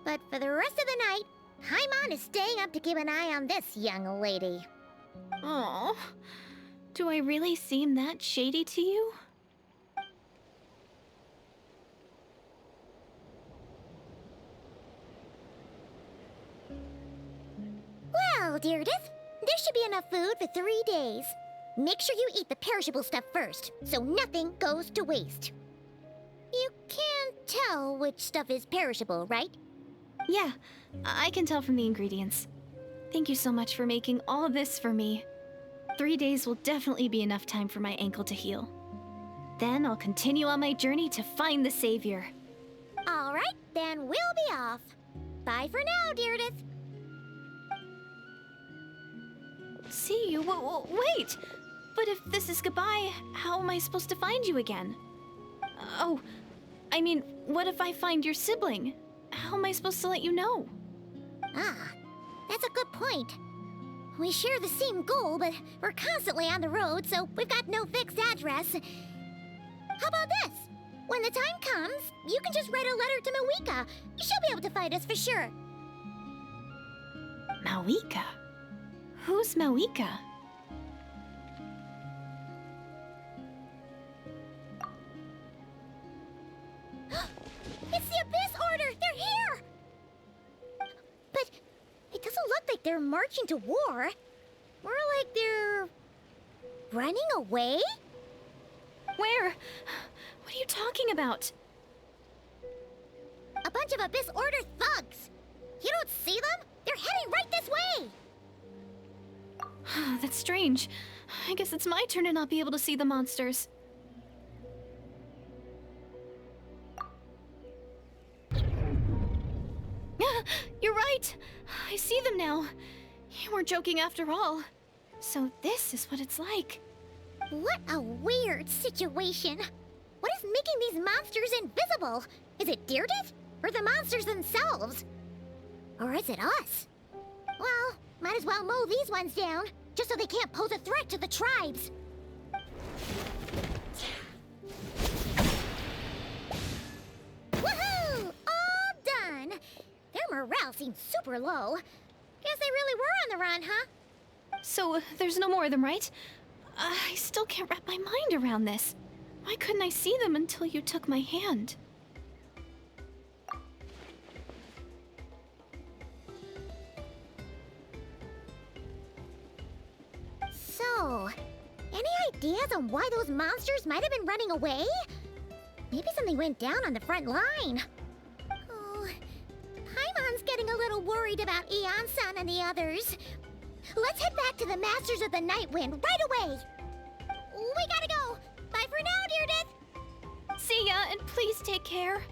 But for the rest of the night, Paimon is staying up to keep an eye on this young lady. Oh, do I really seem that shady to you? Well, Deirdre, there should be enough food for 3 days. Make sure you eat the perishable stuff first, so nothing goes to waste. You can't tell which stuff is perishable, right? Yeah, I can tell from the ingredients. Thank you so much for making all of this for me. 3 days will definitely be enough time for my ankle to heal. Then I'll continue on my journey to find the Savior. All right, then we'll be off. Bye for now, Deirdre. See you? Wait! But if this is goodbye, how am I supposed to find you again? Oh, I mean, what if I find your sibling? How am I supposed to let you know? Ah, that's a good point. We share the same goal, but we're constantly on the road, so we've got no fixed address. How about this? When the time comes, you can just write a letter to Mawika. She'll be able to find us for sure. Mawika? Who's Mawika? It's the Abyss Order! They're here! But it doesn't look like they're marching to war. More like they're running away? Where? What are you talking about? A bunch of Abyss Order thugs. You don't see them? They're heading right this way! That's strange. I guess it's my turn to not be able to see the monsters. You're right! I see them now. You weren't joking after all. So this is what it's like. What a weird situation. What is making these monsters invisible? Is it Deirdre? Or the monsters themselves? Or is it us? Well, might as well mow these ones down, just so they can't pose a threat to the tribes. Woohoo! All done! Their morale seems super low. Guess they really were on the run, huh? So there's no more of them, right? I still can't wrap my mind around this. Why couldn't I see them until you took my hand? So, any ideas on why those monsters might have been running away? Maybe something went down on the front line. Oh, Paimon's getting a little worried about Eon-san and the others. Let's head back to the Masters of the Night Wind right away. We gotta go. Bye for now, Deirdre. See ya, and please take care.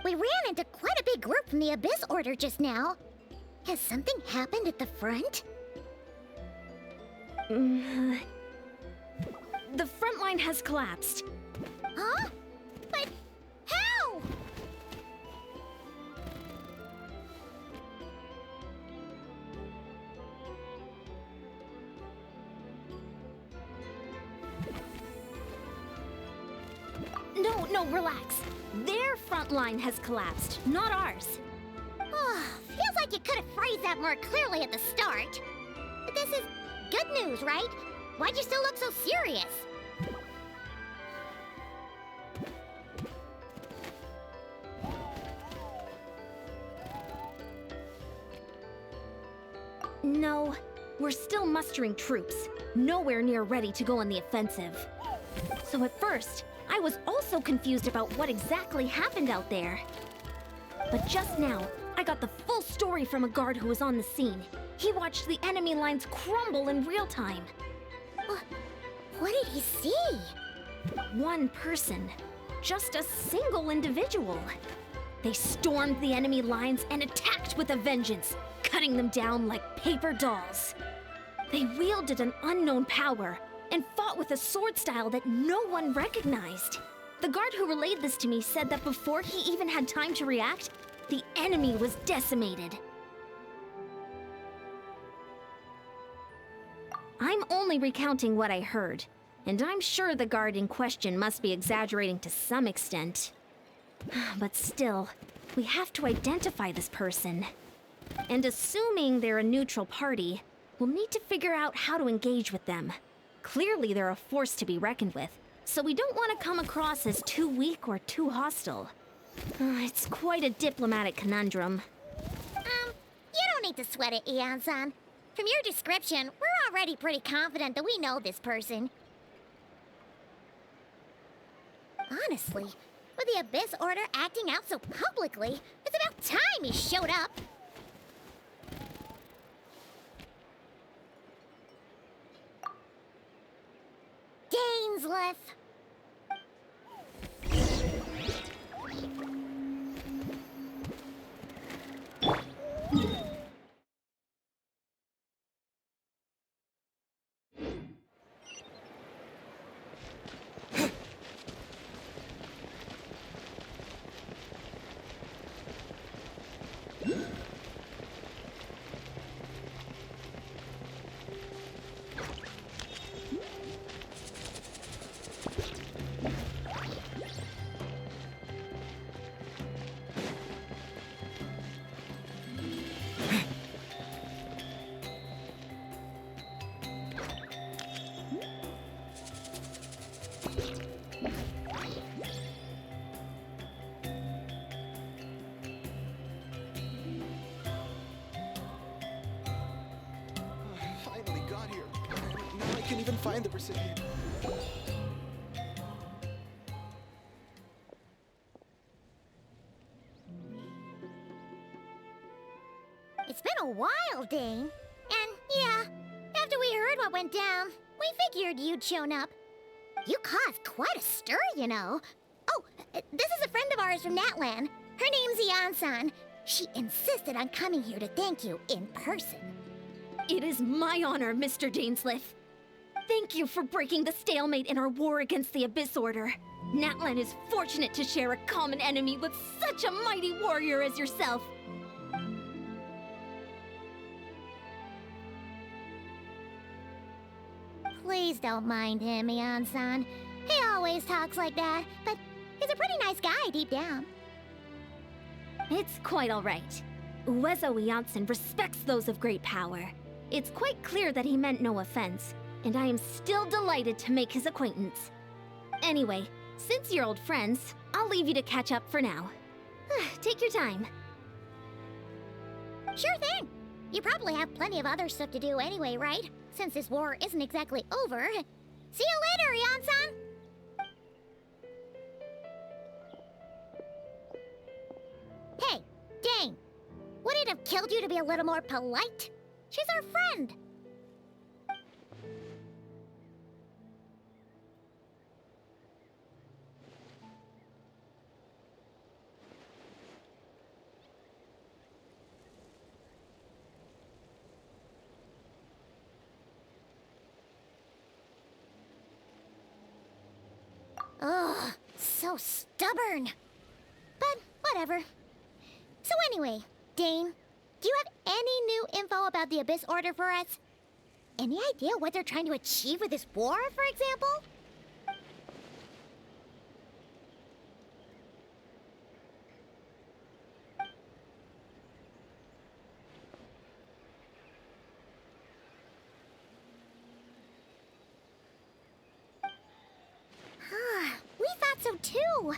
We ran into quite a big group from the Abyss Order just now. Has something happened at the front? The front line has collapsed. Huh? But how? No, relax. Their front line has collapsed, not ours. Oh, feels like you could have phrased that more clearly at the start. But this is good news, right? Why'd you still look so serious? No, we're still mustering troops, nowhere near ready to go on the offensive. So at first, I was also confused about what exactly happened out there. But just now, I I got the full story from a guard who was on the scene. He watched the enemy lines crumble in real time. What did he see? One person. Just a single individual. They stormed the enemy lines and attacked with a vengeance, cutting them down like paper dolls. They wielded an unknown power and fought with a sword style that no one recognized. The guard who relayed this to me said that before he even had time to react, the enemy was decimated. I'm only recounting what I heard, and I'm sure the guard in question must be exaggerating to some extent. But still, we have to identify this person. And assuming they're a neutral party, we'll need to figure out how to engage with them. Clearly they're a force to be reckoned with, so we don't want to come across as too weak or too hostile. It's quite a diplomatic conundrum. You don't need to sweat it, Ian-san. From your description, we're already pretty confident that we know this person. Honestly, with the Abyss Order acting out so publicly, it's about time he showed up. Dainsleif. Finally got here. Now I can even find the recipient. It's been a while, Dane. And yeah, after we heard what went down, we figured you'd shown up. You caused quite a stir, you know. Oh, this is a friend of ours from Natlan. Her name's Ian-san. She insisted on coming here to thank you in person. It is my honor, Mr. Dainsleif. Thank you for breaking the stalemate in our war against the Abyss Order. Natlan is fortunate to share a common enemy with such a mighty warrior as yourself. Please don't mind him, Ian-san. He always talks like that, but he's a pretty nice guy deep down. It's quite all right. Uezo Janssen respects those of great power. It's quite clear that he meant no offense, and I am still delighted to make his acquaintance. Anyway, since you're old friends, I'll leave you to catch up for now. Take your time. Sure thing. You probably have plenty of other stuff to do anyway, right? Since this war isn't exactly over. See you later, Ian-san! Hey, Dane! Would it have killed you to be a little more polite? She's our friend! Ugh, so stubborn. But whatever. So anyway, Dane, do you have any new info about the Abyss Order for us? Any idea what they're trying to achieve with this war, for example? We thought so too.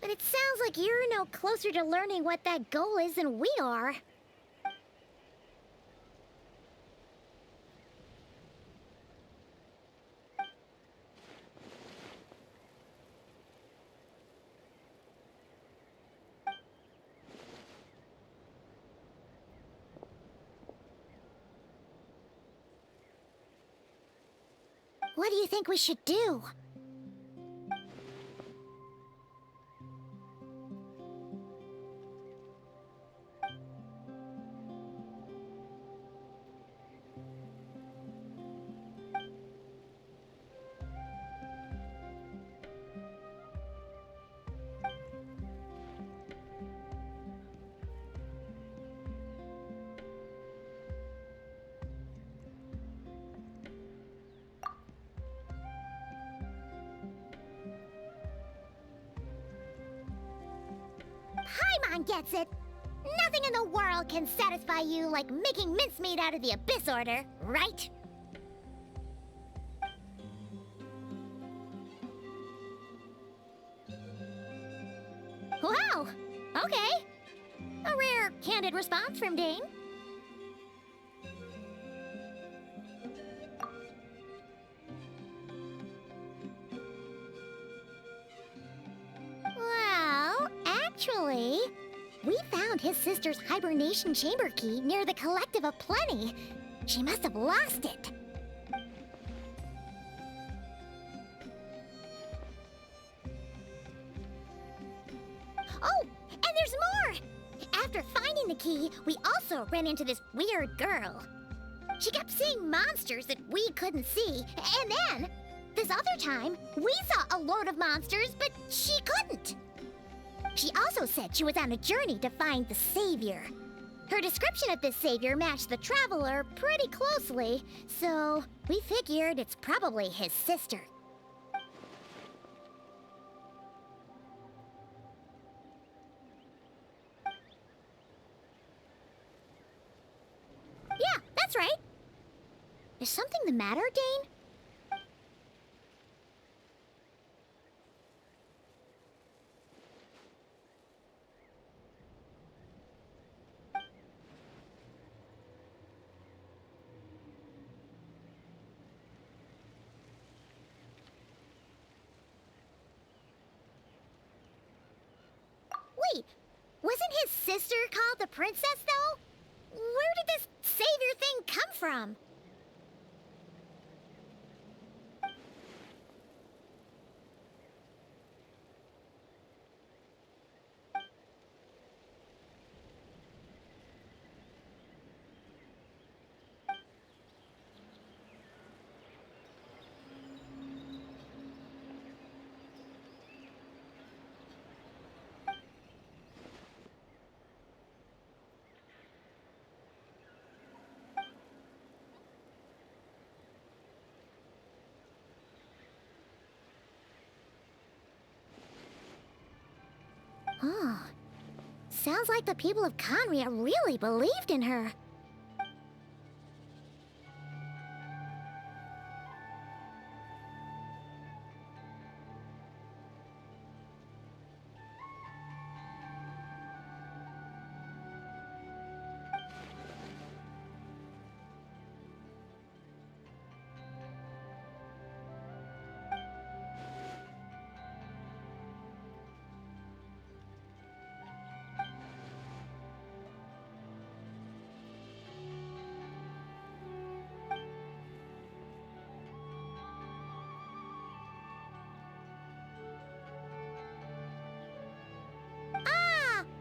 But it sounds like you're no closer to learning what that goal is than we are. What do you think we should do? Paimon gets it. Nothing in the world can satisfy you like making mincemeat out of the Abyss Order, right? Wow! Okay. A rare, candid response from Dane. Well, actually, we found his sister's hibernation chamber key near the Collective of Plenty. She must have lost it. Oh, and there's more! After finding the key, we also ran into this weird girl. She kept seeing monsters that we couldn't see, and then, this other time, we saw a load of monsters, but she couldn't. She also said she was on a journey to find the Savior. Her description of this Savior matched the Traveler pretty closely, so we figured it's probably his sister. Yeah, that's right. Is something the matter, Dane? Wait, wasn't his sister called the Princess, though? Where did this Savior thing come from? Oh, sounds like the people of Conria really believed in her.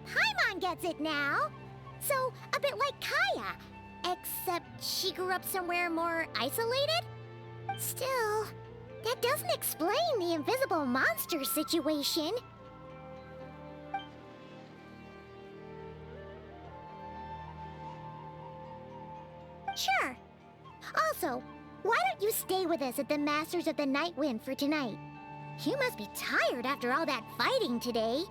Paimon gets it now. So, a bit like Kaya. Except she grew up somewhere more isolated? Still, that doesn't explain the invisible monster situation. Sure. Also, why don't you stay with us at the Masters of the Night Wind for tonight? You must be tired after all that fighting today.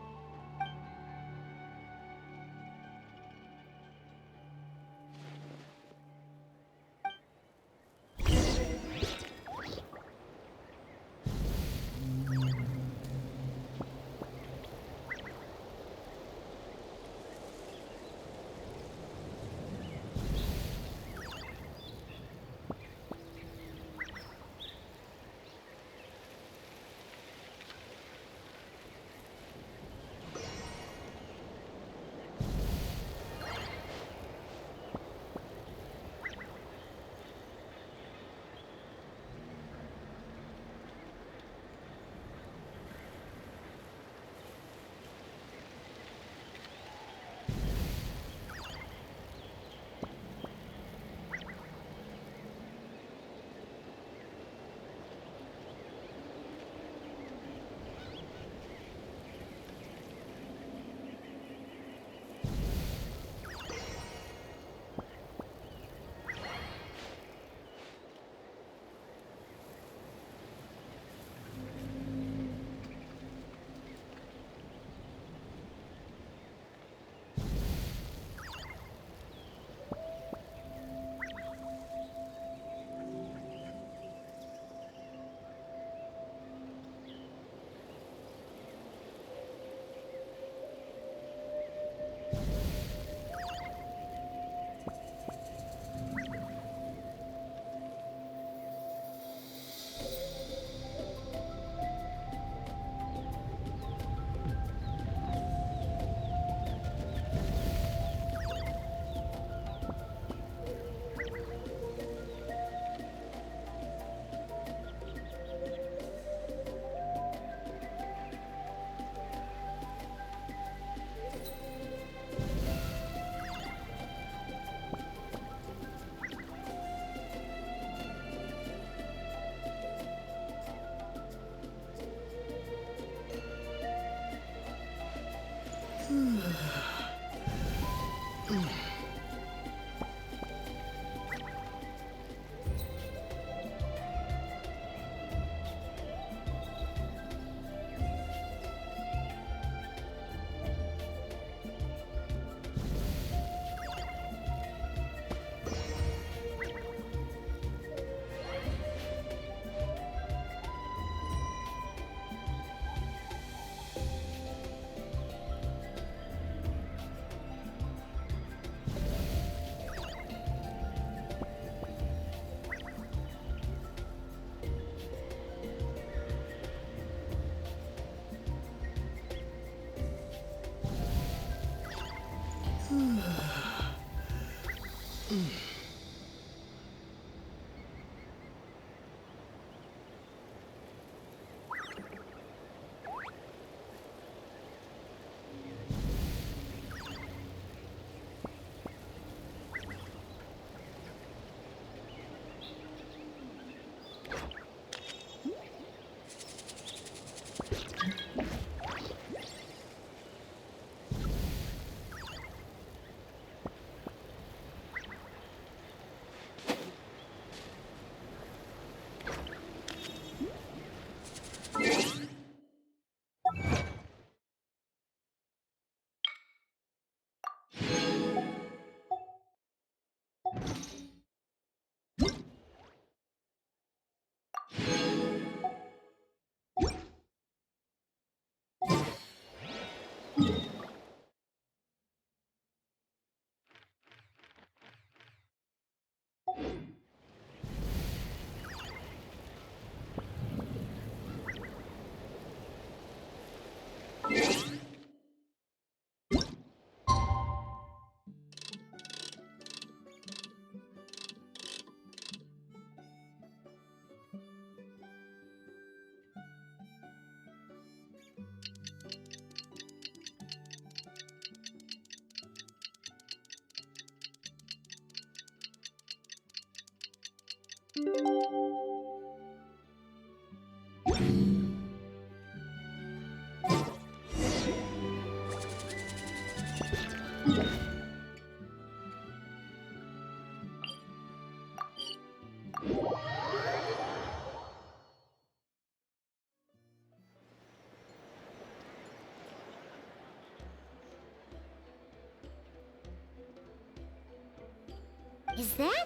Is that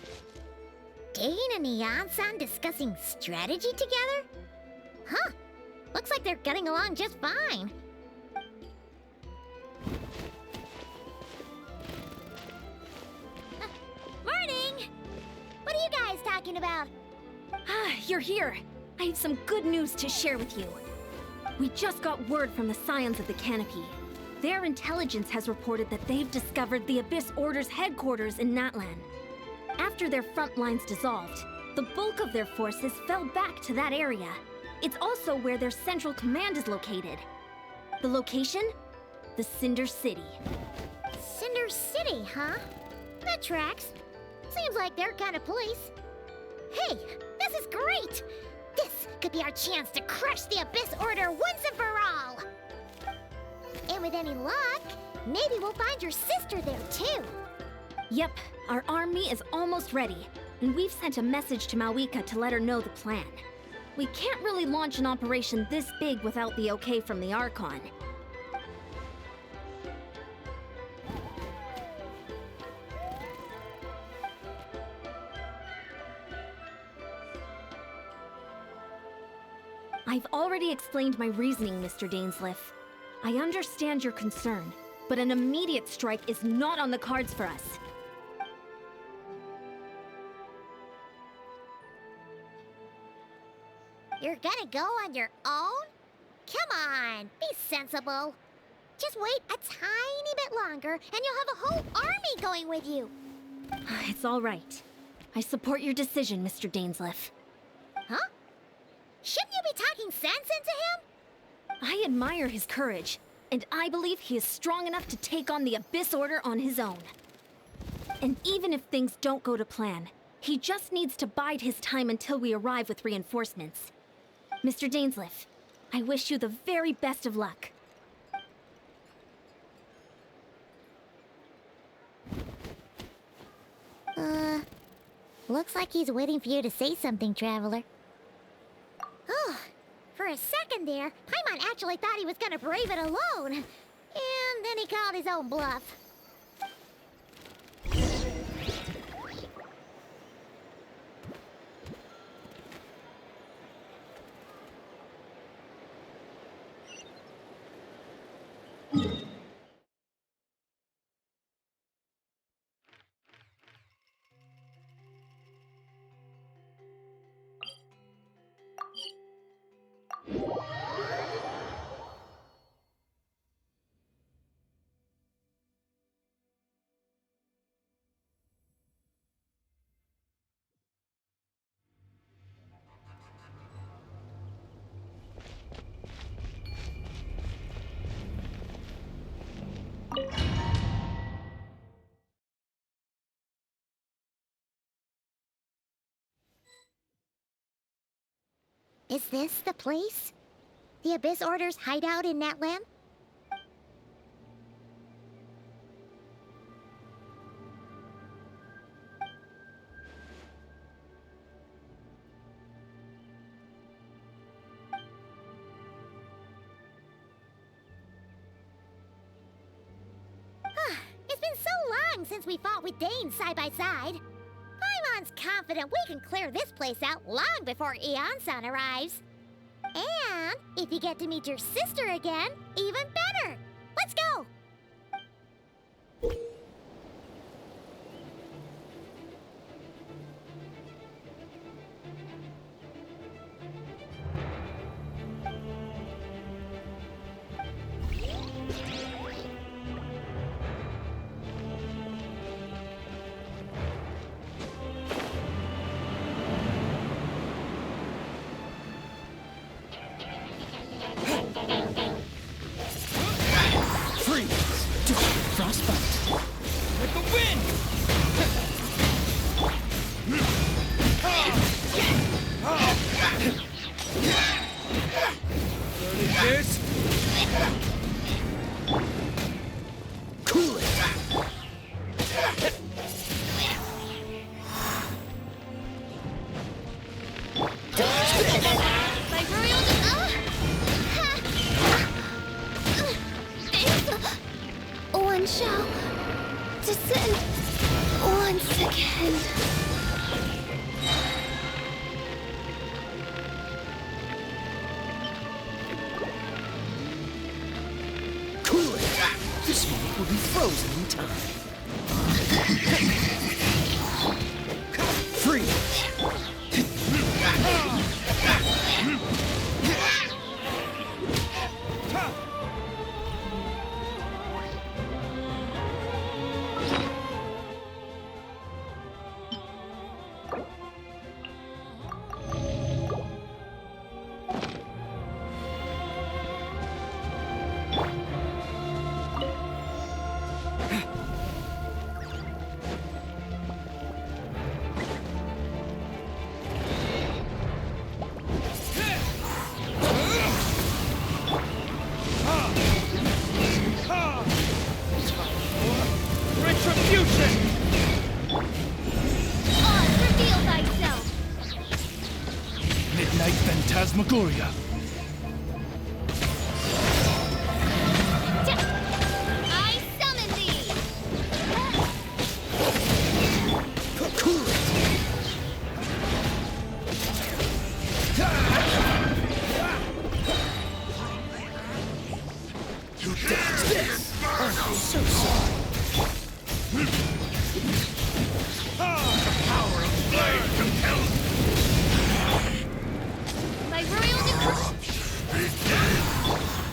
Dane and Neon-san discussing strategy together? Huh. Looks like they're getting along just fine. Morning! What are you guys talking about? Ah, you're here. I have some good news to share with you. We just got word from the Scions of the Canopy. Their intelligence has reported that they've discovered the Abyss Order's headquarters in Natlan. After their front lines dissolved, the bulk of their forces fell back to that area. It's also where their central command is located. The location? The Cinder City. Cinder City, huh? That tracks. Seems like their kind of place. Hey, this is great! This could be our chance to crush the Abyss Order once and for all! And with any luck, maybe we'll find your sister there too. Yep, our army is almost ready, and we've sent a message to Mawika to let her know the plan. We can't really launch an operation this big without the okay from the Archon. I've already explained my reasoning, Mr. Dainsleif. I understand your concern, but an immediate strike is not on the cards for us. You're gonna go on your own? Come on, be sensible. Just wait a tiny bit longer and you'll have a whole army going with you. It's all right. I support your decision, Mr. Dainsleif. Huh? Shouldn't you be talking sense into him? I admire his courage, and I believe he is strong enough to take on the Abyss Order on his own. And even if things don't go to plan, he just needs to bide his time until we arrive with reinforcements. Mr. Dainsleif, I wish you the very best of luck. Looks like he's waiting for you to say something, Traveler. Oh, for a second there, Paimon actually thought he was gonna brave it alone. And then he called his own bluff. Is this the place? The Abyss Order's hideout in Natlan? It's been so long since we fought with Dane side by side. Paimon's confident we can clear this place out long before Eon-san arrives. And if you get to meet your sister again, even better! Let's go! One shall descend once again. Cool it! This moment will be frozen in time. Freeze! Midnight Phantasmagoria. I summon thee! You dodged this! I'm so sorry. The power of flame compels My royal decree!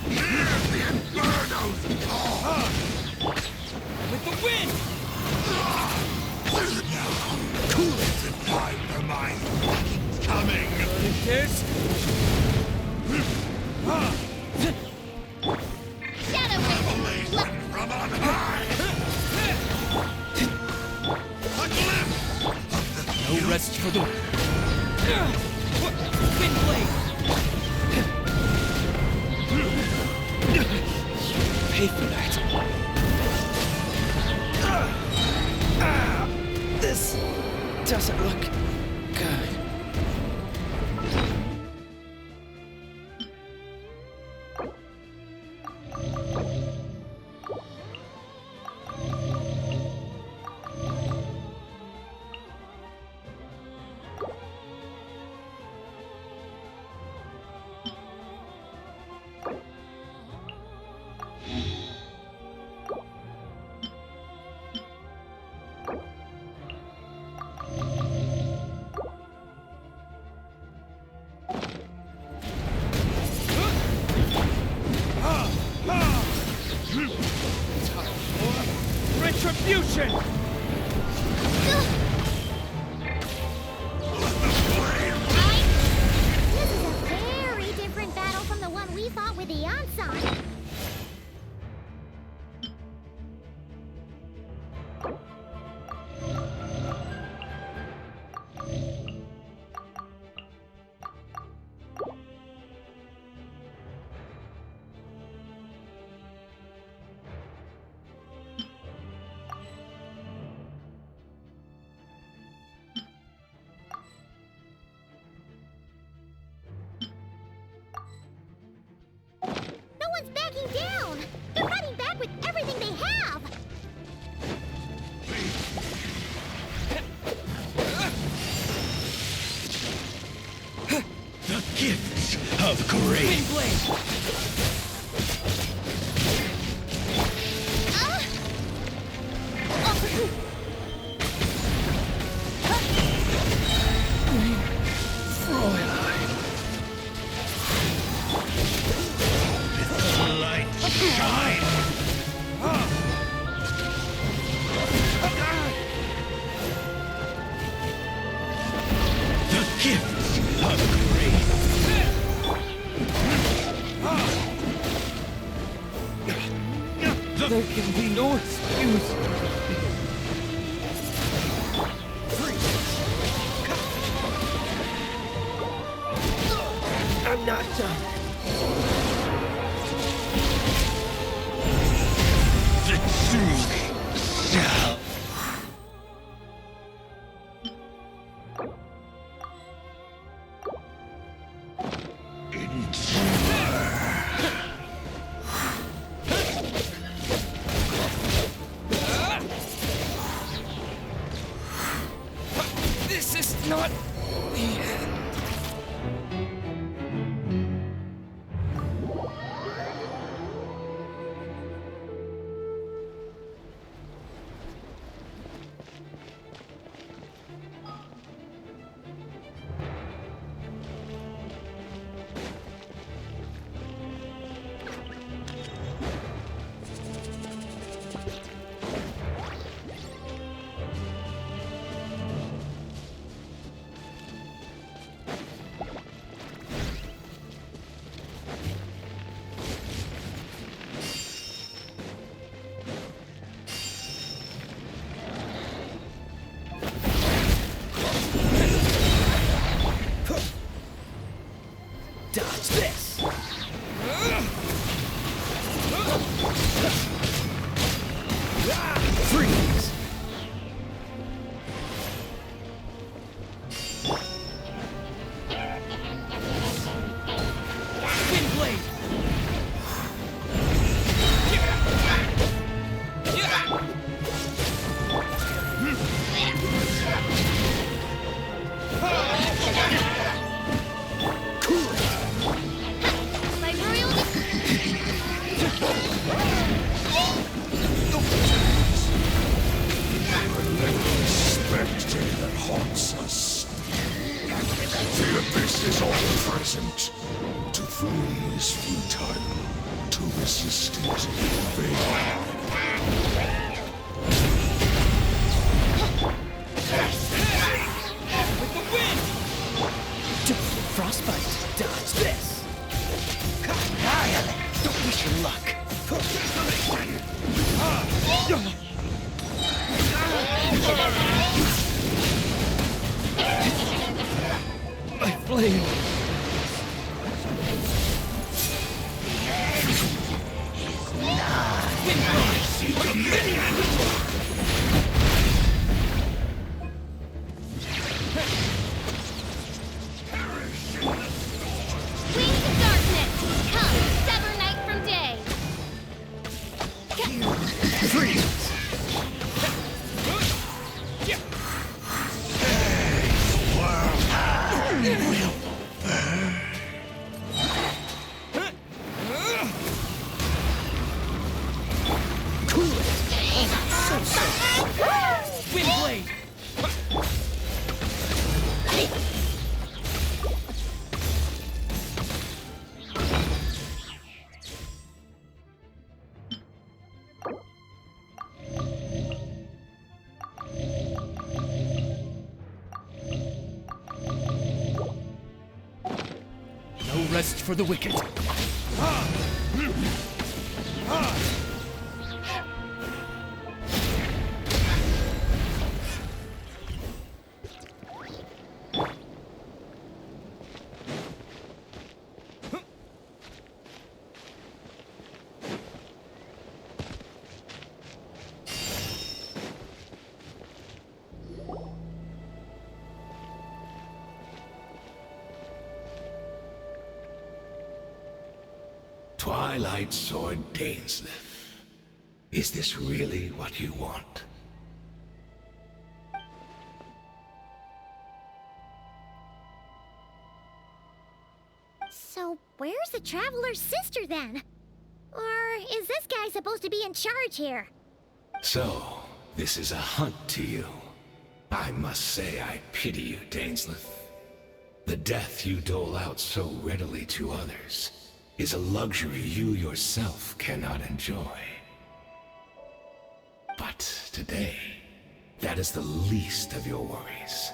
Hear the infernos call! With the wind! Cool it in time for mine. Coming! This? Shadow Raven! Revelation from on high! A glimpse of the No rest for the... Wind blade! Pay for that. This retribution! This is a very different battle from the one we fought with the Yansan. No one's backing down! They're fighting back with everything they have! The gifts of grace. Light shine. The gifts of grace. There can be no excuse. I'm not done. The truth shall. This is not the end. Dodge this! Freeze! Spin blade! My royal... Spectre that haunts us. The abyss is all present. To flee is futile. To resist it, vain. With the wind! Frostbite! Dodge this! Don't waste your luck! My flame! Wings of darkness! Come, sever night from day! Freeze! Cool it! So rest for the wicked. Twilight Sword Dainsleif. Is this really what you want? So, where's the Traveler's sister then? Or is this guy supposed to be in charge here? So, this is a hunt to you. I must say I pity you, Dainsleif. The death you dole out so readily to others is a luxury you yourself cannot enjoy. But today, that is the least of your worries.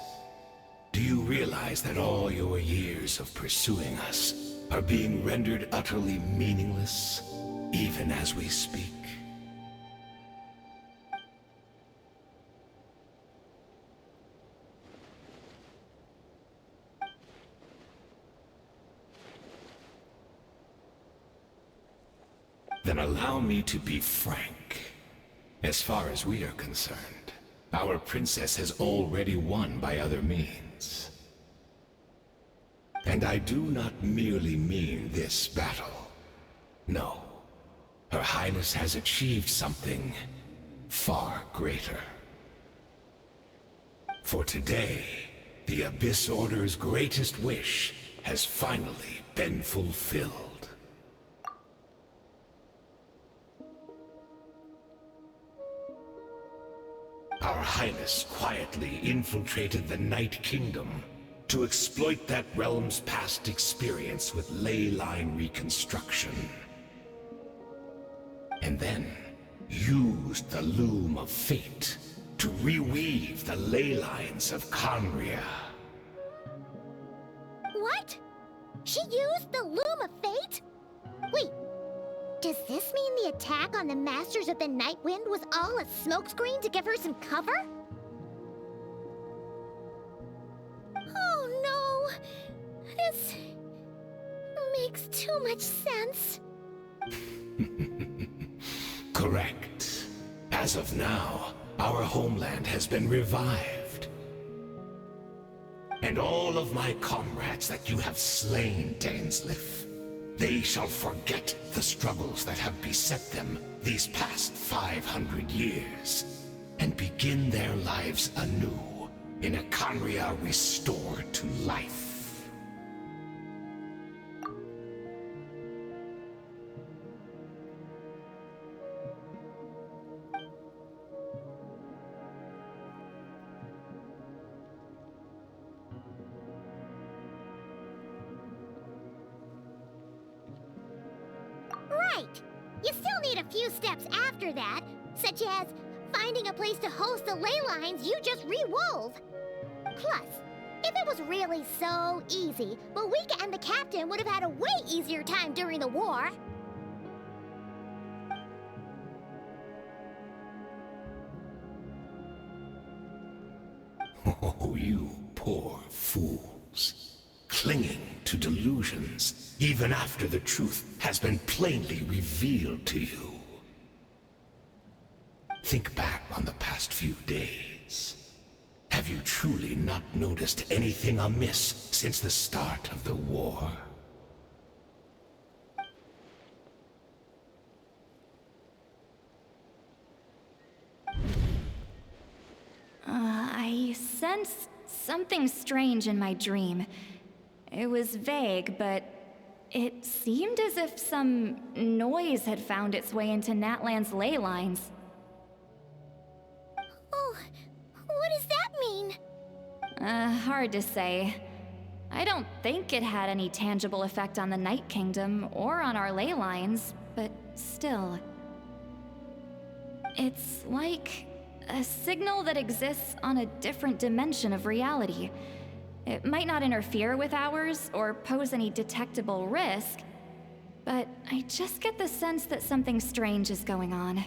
Do you realize that all your years of pursuing us are being rendered utterly meaningless, even as we speak? Then allow me to be frank. As far as we are concerned, our princess has already won by other means. And I do not merely mean this battle. No. Her Highness has achieved something far greater. For today, the Abyss Order's greatest wish has finally been fulfilled. Our Highness quietly infiltrated the Night Kingdom to exploit that realm's past experience with ley line reconstruction. And then used the Loom of Fate to reweave the ley lines of Conria. What? She used the Loom of Fate? Wait, does this mean the attack on the Masters of the Night Wind was all a smokescreen to give her some cover? Oh no! This makes too much sense. Correct. As of now, our homeland has been revived. And all of my comrades that you have slain, Dainsleif, they shall forget the struggles that have beset them these past 500 years, and begin their lives anew in a Conria restored to life. Right! You still need a few steps after that, such as finding a place to host the ley lines you just re-wove. Plus, if it was really so easy, Moika and the captain would have had a way easier time during the war. Oh, you poor fools. Clinging to delusions, even after the truth has been plainly revealed to you. Think back on the past few days. Have you truly not noticed anything amiss since the start of the war? I sensed something strange in my dream. It was vague, but it seemed as if some noise had found its way into Natlan's ley lines. Oh, what does that mean? Hard to say. I don't think it had any tangible effect on the Night Kingdom or on our ley lines, but still. It's like a signal that exists on a different dimension of reality. It might not interfere with ours or pose any detectable risk, but I just get the sense that something strange is going on.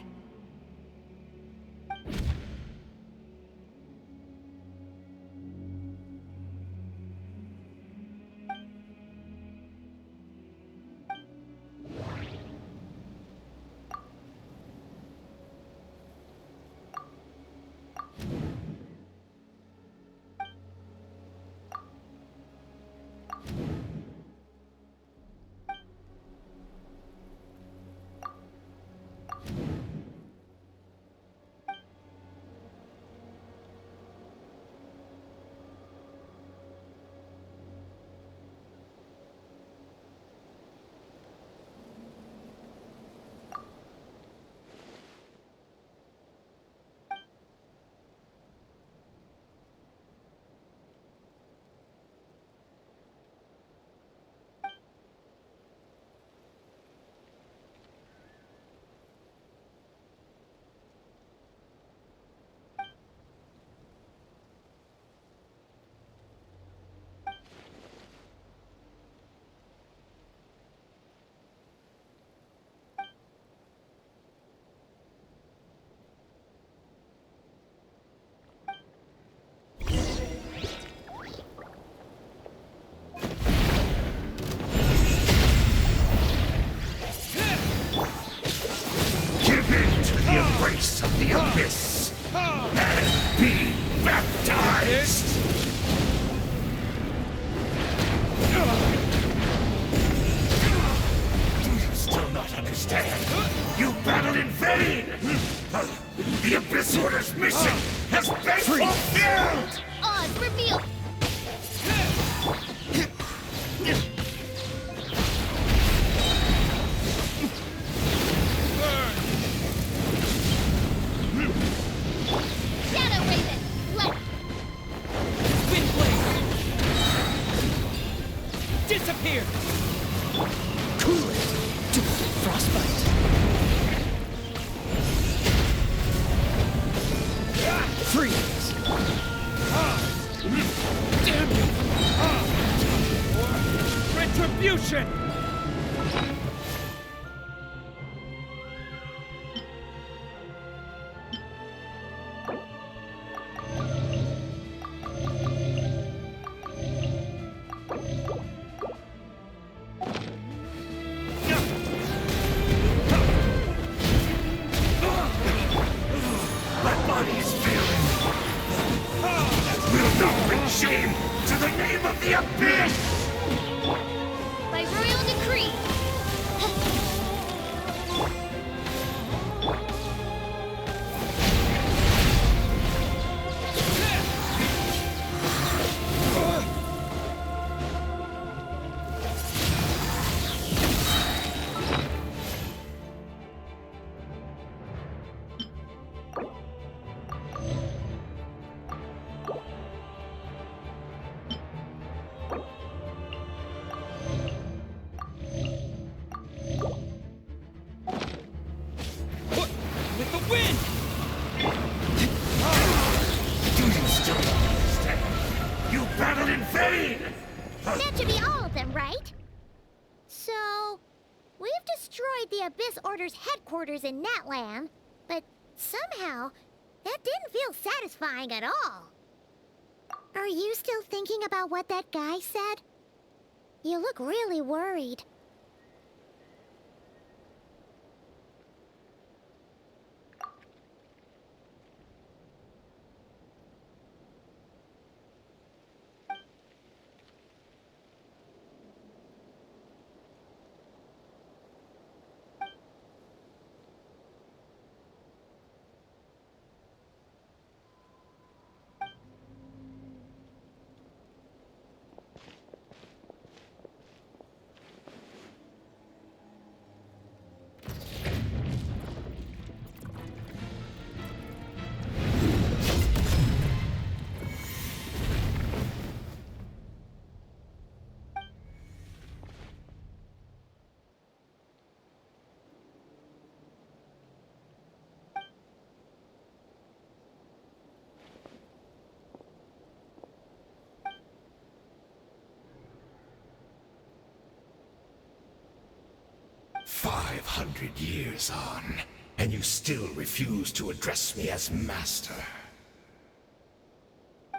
Embrace of the abyss and be baptized. Do you still not understand? You battled in vain. The Abyss Order's mission has been fulfilled. Oz, reveal! Disappear! Cool it! Do frostbite! Freeze! Damn you! Retribution! Shame to the name of the Abyss! By royal decree! That should be all of them, right? So, we've destroyed the Abyss Order's headquarters in Natlan, but somehow, that didn't feel satisfying at all. Are you still thinking about what that guy said? You look really worried. 500 years on, and you still refuse to address me as master.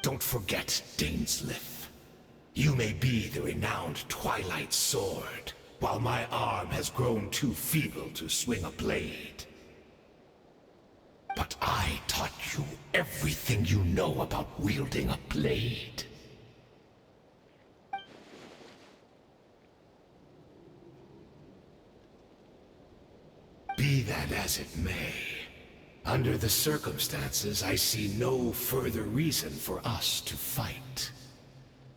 Don't forget, Dainsleif. You may be the renowned Twilight Sword, while my arm has grown too feeble to swing a blade. But I taught you everything you know about wielding a blade. Be that as it may, under the circumstances, I see no further reason for us to fight.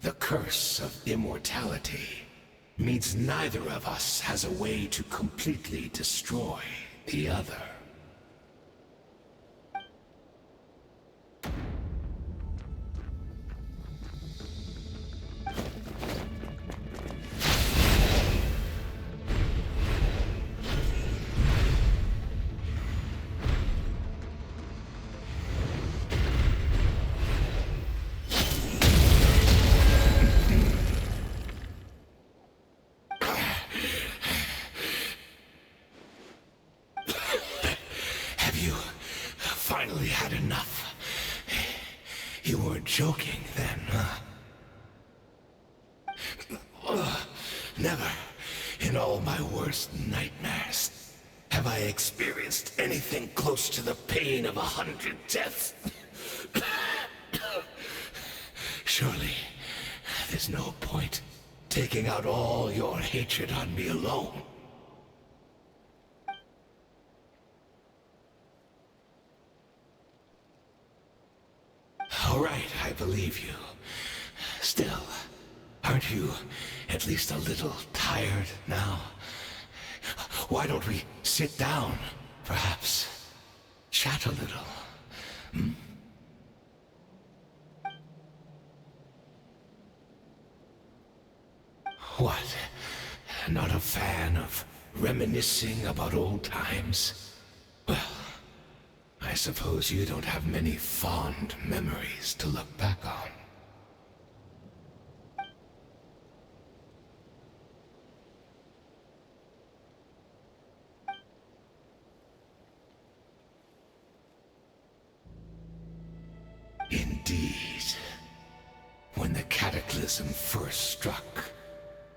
The curse of immortality means neither of us has a way to completely destroy the other. Finally had enough. You weren't joking then, huh? Never, in all my worst nightmares, have I experienced anything close to the pain of 100 deaths. Surely, there's no point taking out all your hatred on me alone. All right, I believe you. Still, aren't you at least a little tired now? Why don't we sit down, perhaps? Chat a little, hmm? What? Not a fan of reminiscing about old times? Well, I suppose you don't have many fond memories to look back on. Indeed. When the cataclysm first struck,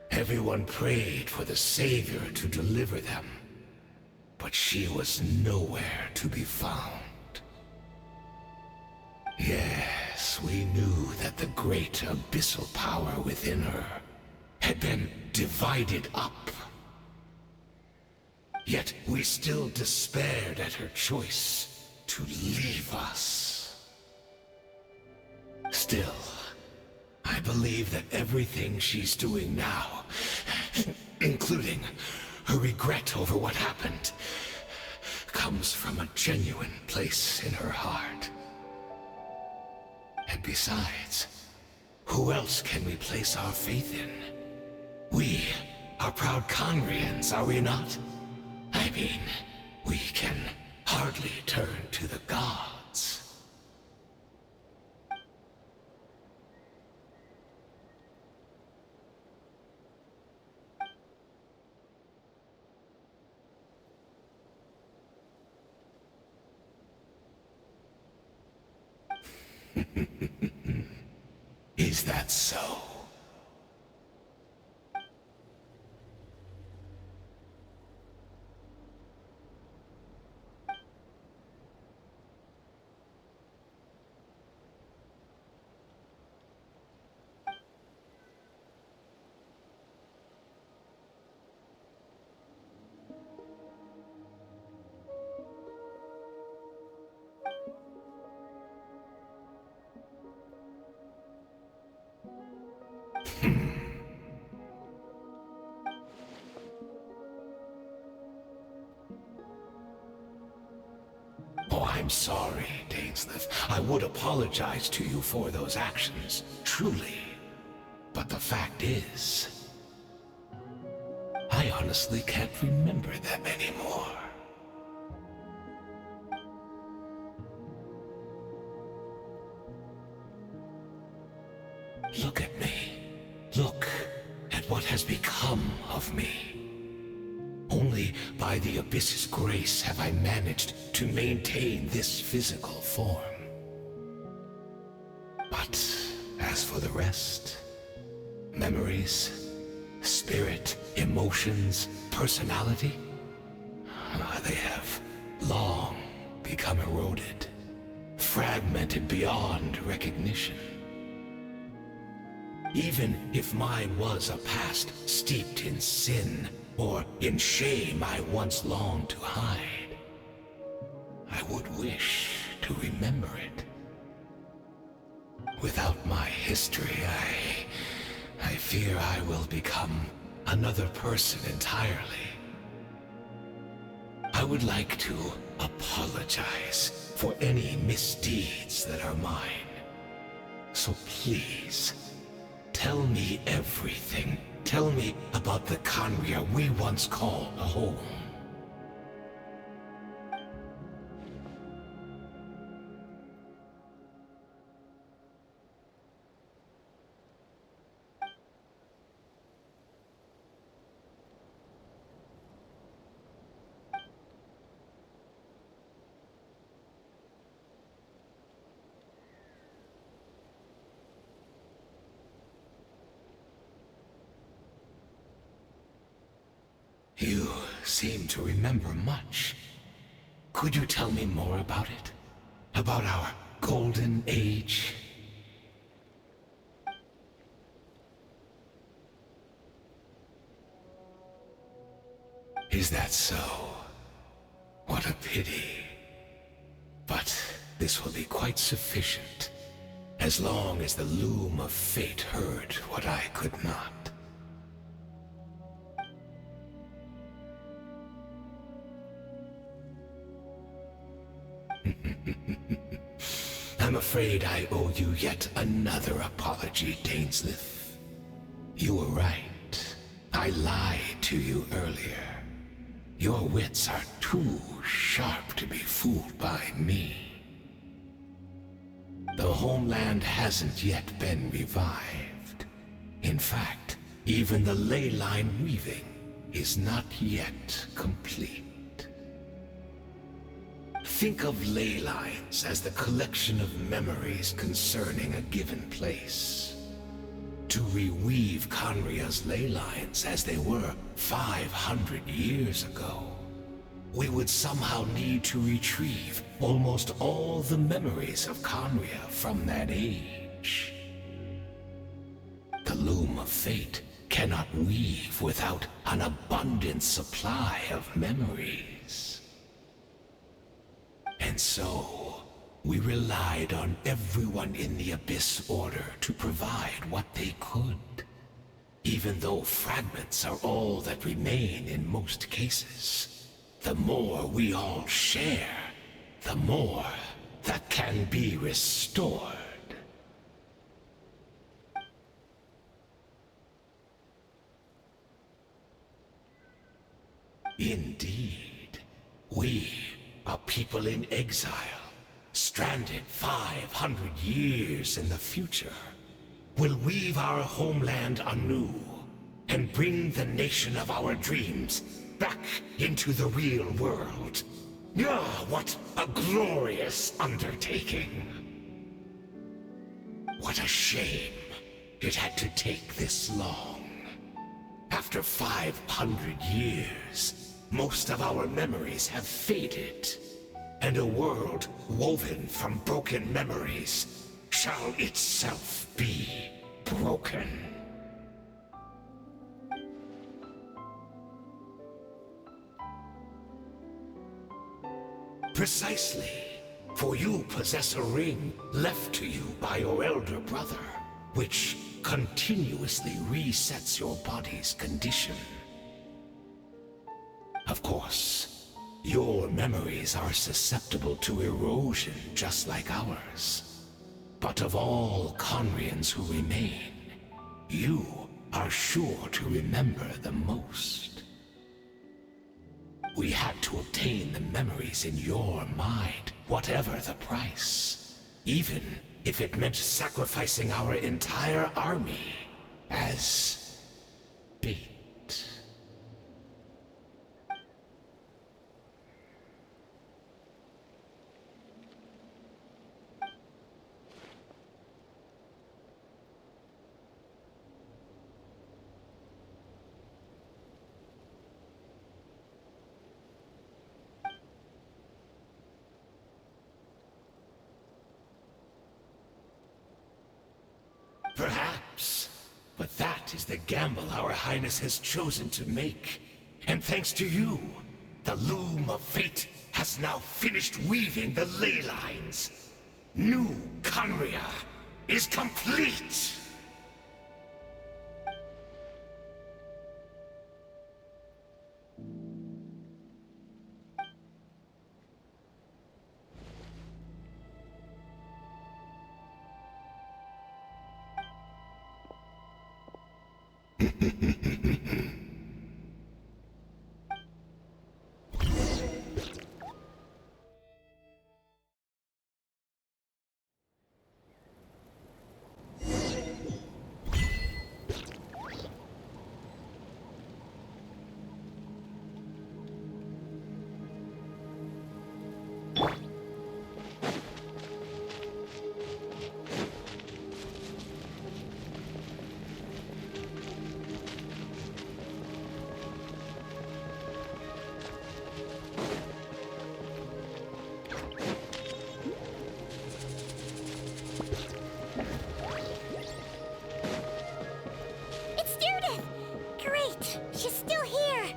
everyone prayed for the Savior to deliver them. But she was nowhere to be found. Yes, we knew that the great abyssal power within her had been divided up. Yet we still despaired at her choice to leave us. Still, I believe that everything she's doing now, including her regret over what happened, comes from a genuine place in her heart. And besides, who else can we place our faith in? We are proud Conrians, are we not? I mean, we can hardly turn to the gods. Is that so? Oh, I'm sorry, Dainsleif. I would apologize to you for those actions, truly. But the fact is, I honestly can't remember them anymore. Look at me. Look at what has become of me. Only by the Abyss's grace have I managed to maintain this physical form. But as for the rest, memories, spirit, emotions, personality, they have long become eroded, fragmented beyond recognition. Even if mine was a past steeped in sin, or in shame I once longed to hide, I would wish to remember it. Without my history, I fear I will become another person entirely. I would like to apologize for any misdeeds that are mine. So please, tell me everything. Tell me about the Khaenri'ah we once called home. You seem to remember much. Could you tell me more about it? About our golden age? Is that so? What a pity. But this will be quite sufficient, as long as the loom of fate heard what I could not. I'm afraid I owe you yet another apology, Dainsleif. You were right. I lied to you earlier. Your wits are too sharp to be fooled by me. The homeland hasn't yet been revived. In fact, even the ley line weaving is not yet complete. Think of ley lines as the collection of memories concerning a given place. To reweave Khaenri'ah's ley lines as they were 500 years ago, we would somehow need to retrieve almost all the memories of Khaenri'ah from that age. The loom of fate cannot weave without an abundant supply of memories. And so, we relied on everyone in the Abyss Order to provide what they could. Even though fragments are all that remain in most cases, the more we all share, the more that can be restored. Indeed, we are people in exile, stranded 500 years in the future, will weave our homeland anew and bring the nation of our dreams back into the real world. Ah, what a glorious undertaking! What a shame it had to take this long. After 500 years, most of our memories have faded, and a world woven from broken memories shall itself be broken. Precisely, for you possess a ring left to you by your elder brother, which continuously resets your body's condition. Of course, your memories are susceptible to erosion just like ours. But of all Khaenri'ahs who remain, you are sure to remember the most. We had to obtain the memories in your mind, whatever the price. Even if it meant sacrificing our entire army as bait. Perhaps. But that is the gamble our Highness has chosen to make. And thanks to you, the loom of fate has now finished weaving the ley lines. New Conria is complete! It's Judith! Great! She's still here!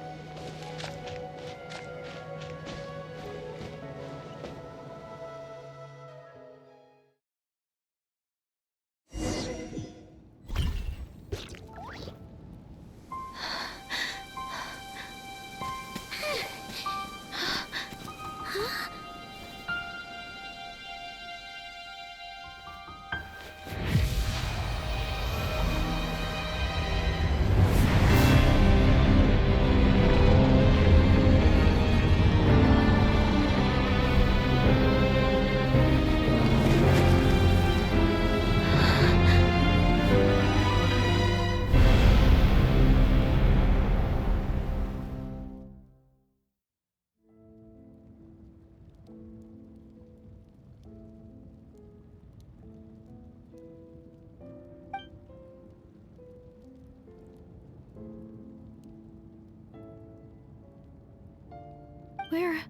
We're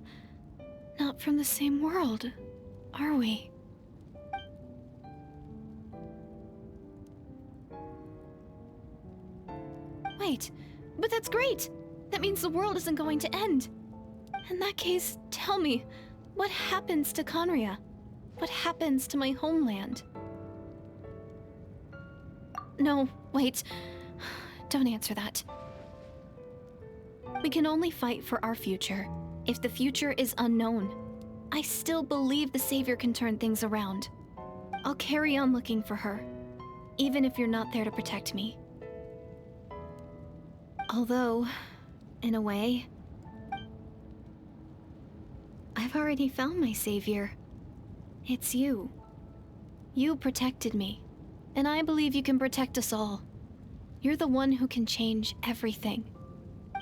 not from the same world, are we? Wait, but that's great! That means the world isn't going to end. In that case, tell me, what happens to Conria? What happens to my homeland? No, wait. Don't answer that. We can only fight for our future. If the future is unknown, I still believe the Savior can turn things around. I'll carry on looking for her, even if you're not there to protect me. Although, in a way, I've already found my Savior. It's you. You protected me, and I believe you can protect us all. You're the one who can change everything.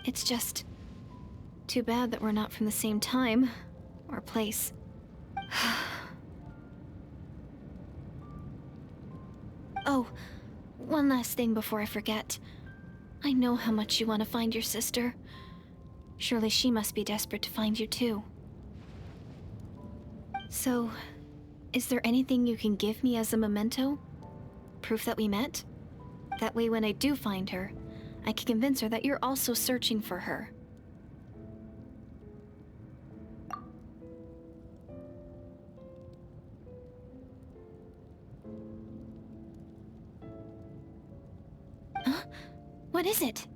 It's just too bad that we're not from the same time or place. Oh, one last thing before I forget. I know how much you want to find your sister. Surely she must be desperate to find you too. So, is there anything you can give me as a memento? Proof that we met? That way when I do find her, I can convince her that you're also searching for her. Huh? What is it?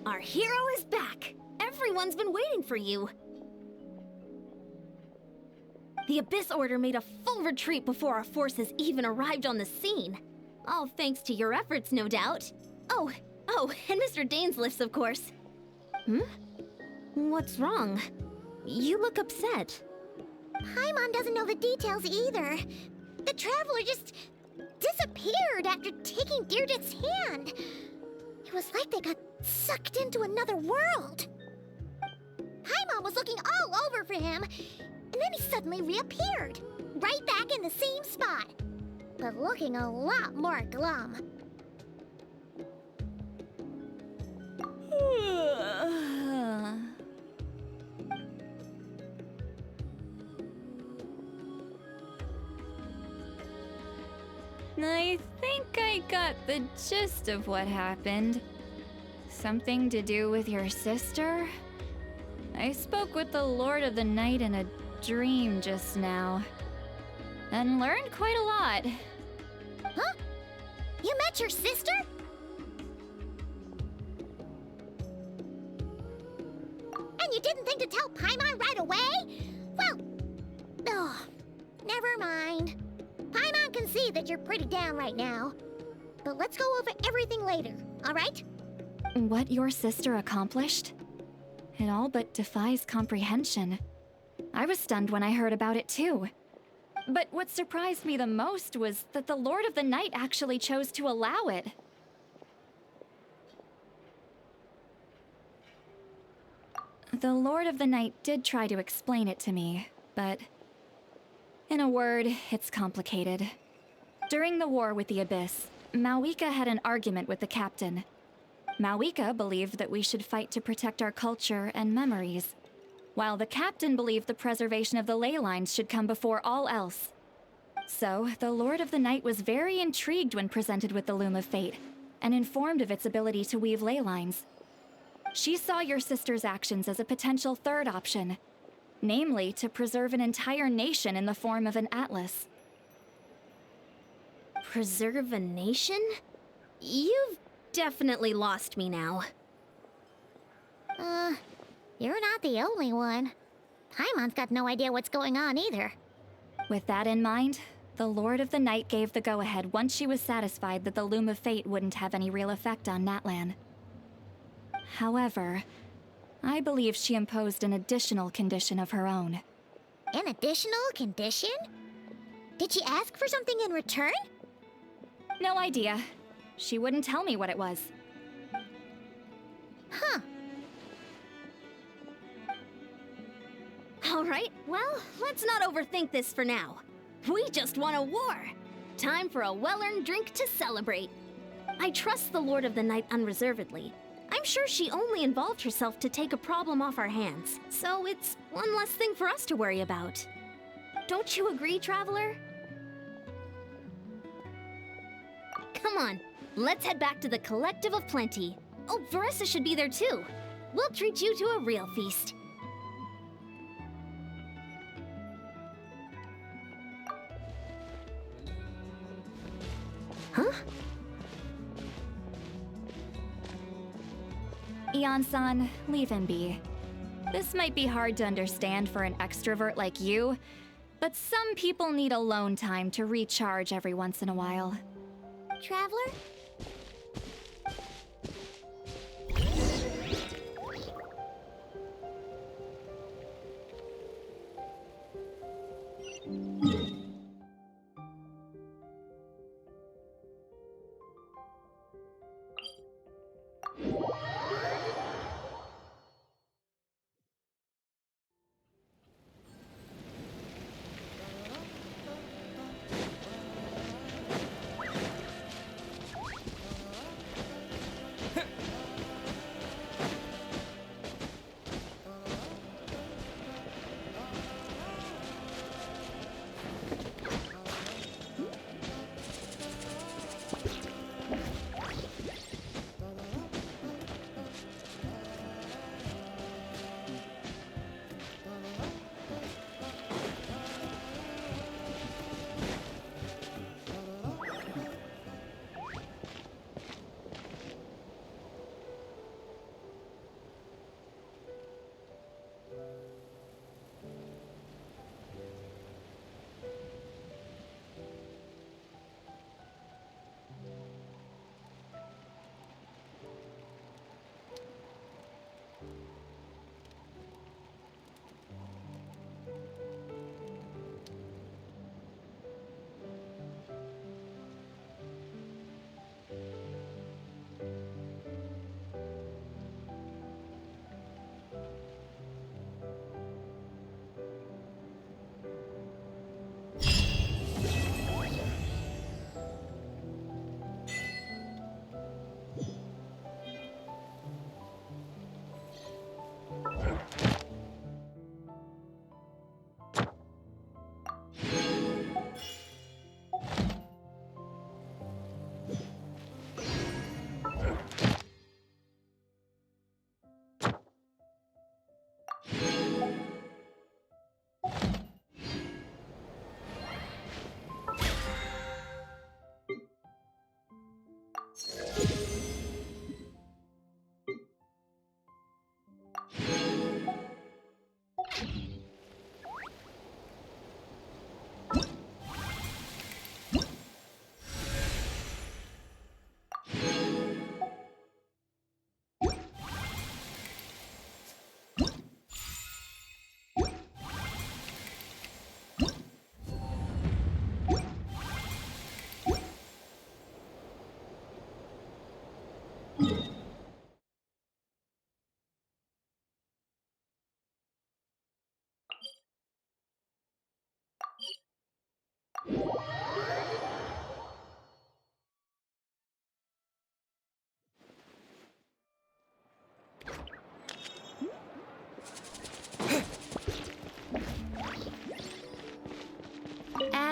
Our hero is back! Everyone's been waiting for you! The Abyss Order made a full retreat before our forces even arrived on the scene. All thanks to your efforts, no doubt. Oh, and Mr. Dainsliff's, of course. What's wrong? You look upset. Paimon doesn't know the details either. The Traveler just disappeared after taking Deirdre's hand. It was like they got sucked into another world. Paimon was looking all over for him, and then he suddenly reappeared, right back in the same spot, but looking a lot more glum. I think I got the gist of what happened. Something to do with your sister? I spoke with the Lord of the Night in a dream just now, and learned quite a lot. Huh? You met your sister? And you didn't think to tell Paimon right away? Well, never mind. Paimon can see that you're pretty down right now. But let's go over everything later, alright? What your sister accomplished? It all but defies comprehension. I was stunned when I heard about it too. But what surprised me the most was that the Lord of the Night actually chose to allow it. The Lord of the Night did try to explain it to me, but in a word, it's complicated. During the war with the Abyss, Malwika had an argument with the captain. Malwika believed that we should fight to protect our culture and memories, while the captain believed the preservation of the ley lines should come before all else. So, the Lord of the Night was very intrigued when presented with the Loom of Fate, and informed of its ability to weave ley lines. She saw your sister's actions as a potential third option, namely to preserve an entire nation in the form of an atlas. Preserve a nation? You've definitely lost me now. You're not the only one. Paimon's got no idea what's going on either. With that in mind, the Lord of the Night gave the go-ahead once she was satisfied that the Loom of Fate wouldn't have any real effect on Natlan. However, I believe she imposed an additional condition of her own. An additional condition? Did she ask for something in return? No idea. She wouldn't tell me what it was. Huh. Alright, well, let's not overthink this for now. We just won a war! Time for a well-earned drink to celebrate. I trust the Lord of the Night unreservedly. I'm sure she only involved herself to take a problem off our hands, so it's one less thing for us to worry about. Don't you agree, Traveler? Come on, let's head back to the Collective of Plenty. Oh, Veressa should be there too. We'll treat you to a real feast. Huh? Ian-san, leave him be. This might be hard to understand for an extrovert like you, but some people need alone time to recharge every once in a while. Traveler?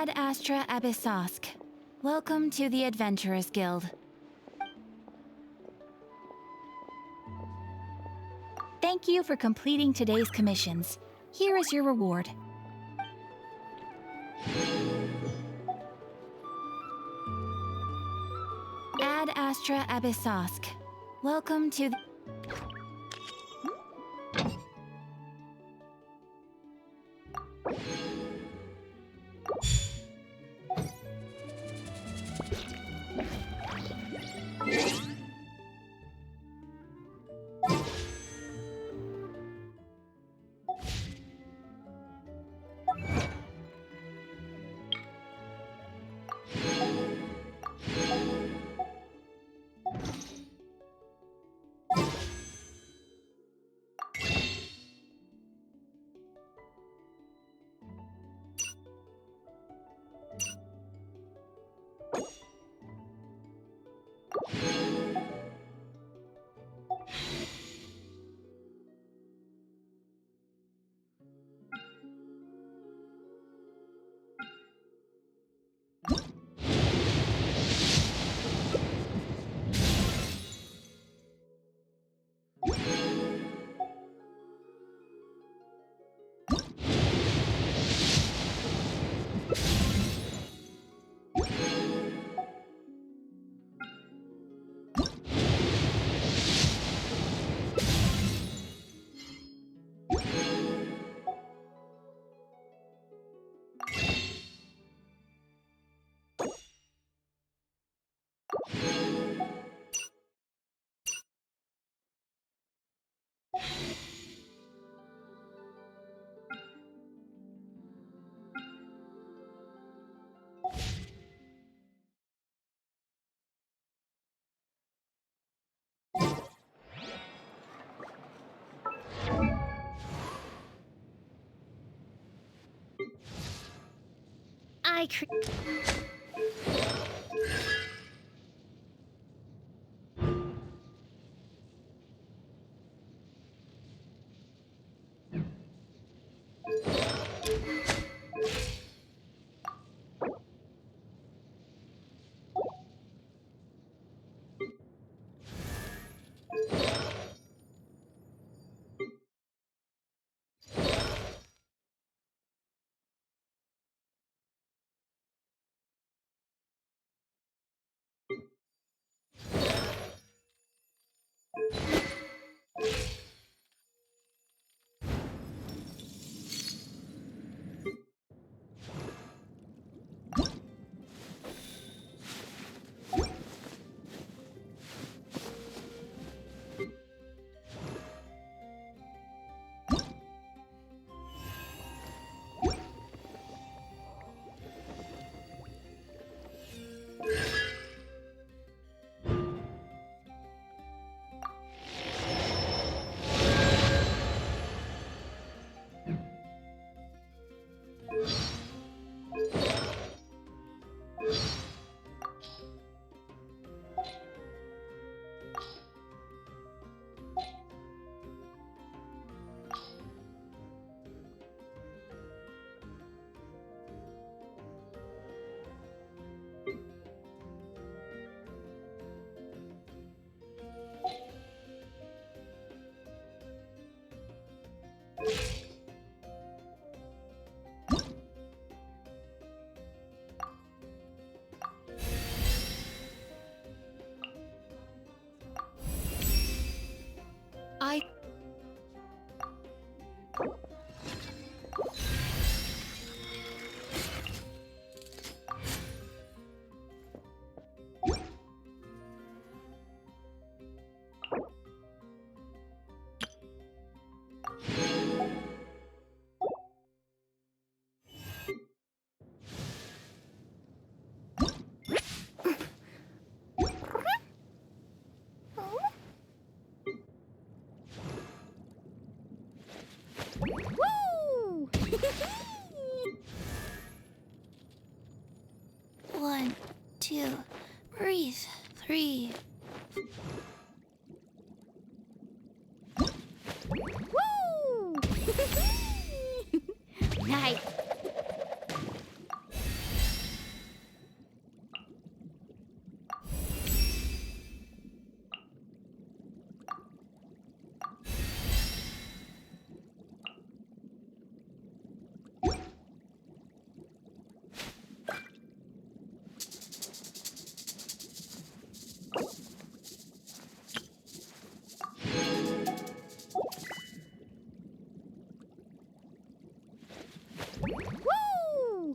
Ad Astra Abyssosk. Welcome to the Adventurers Guild. Thank you for completing today's commissions. Here is your reward. Ad Astra Abyssosk. Welcome to the... I Woo! 1, 2, breathe. 3. Woo! Nice. Woo!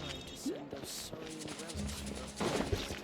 Time to send those Saurian relics to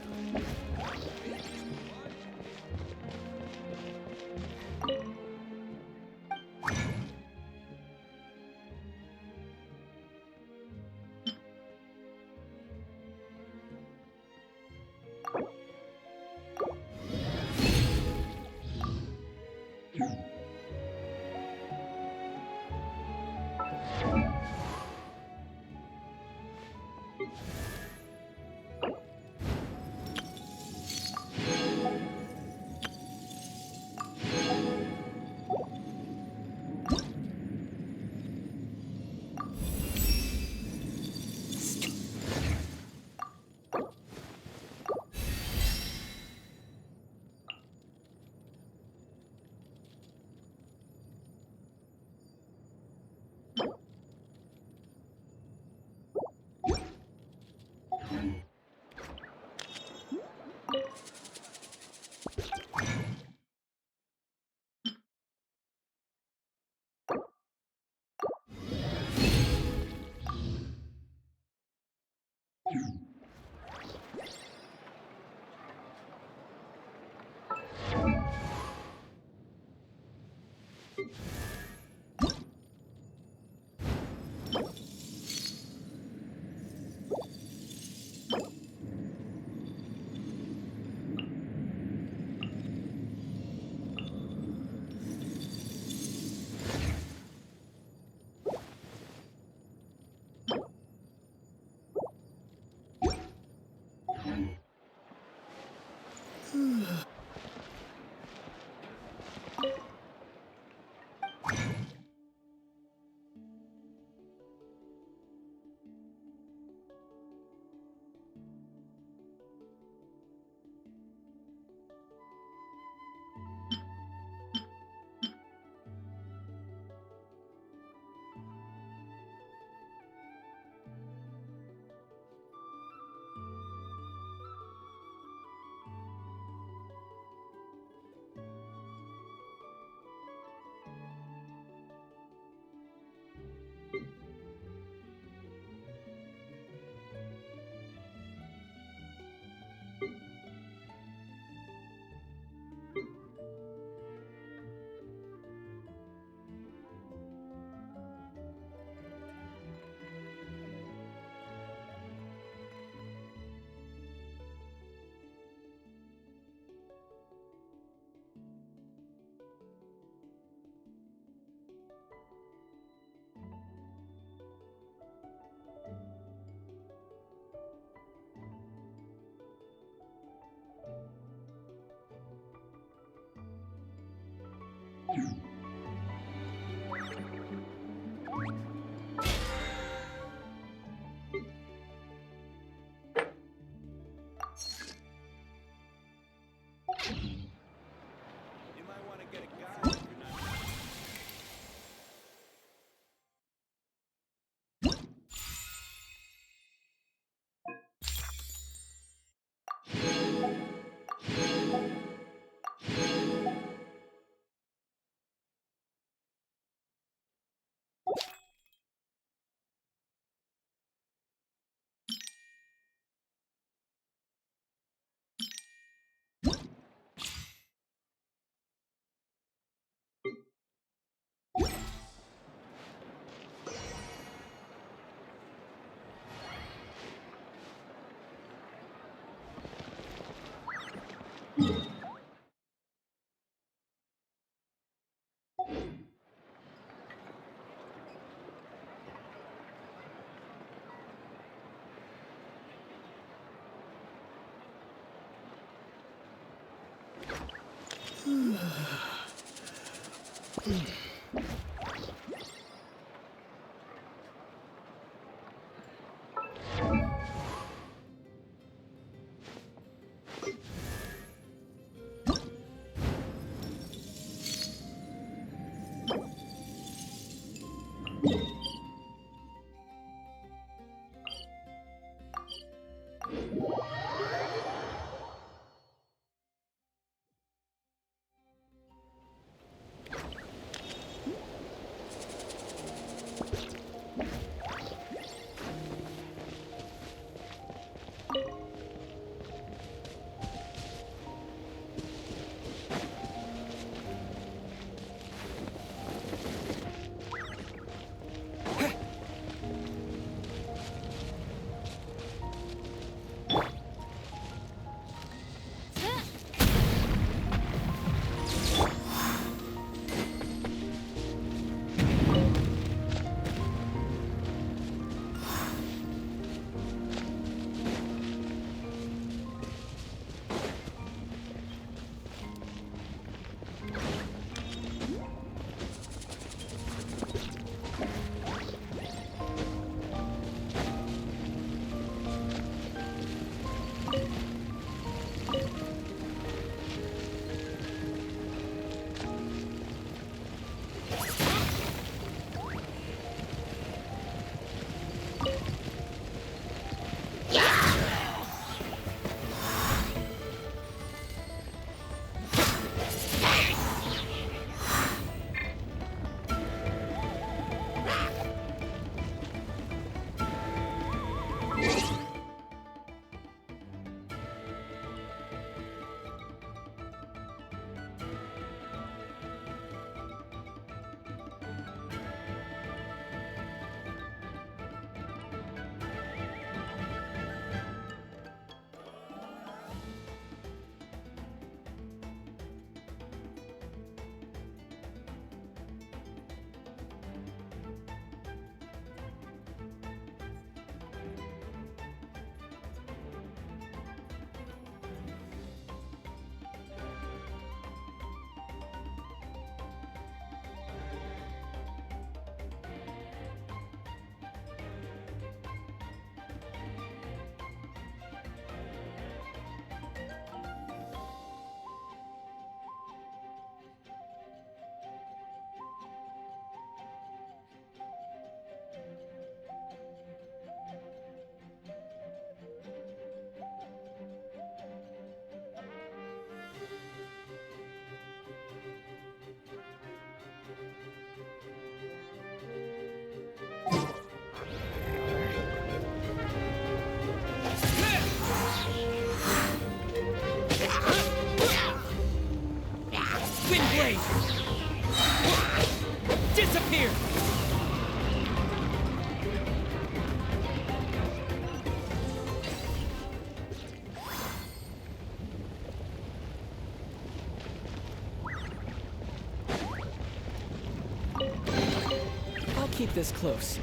keep this close.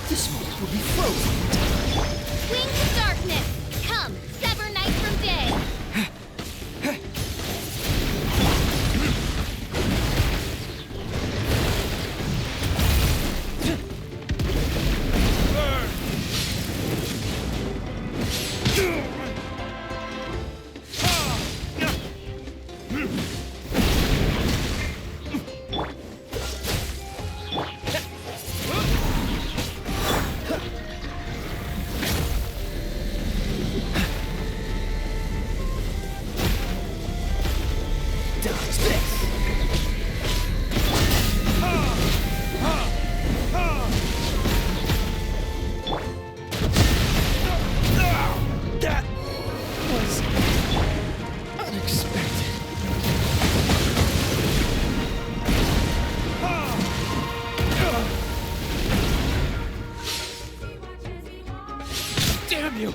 This moment will be frozen in time. Wings of darkness! Come, sever night from day! Damn you!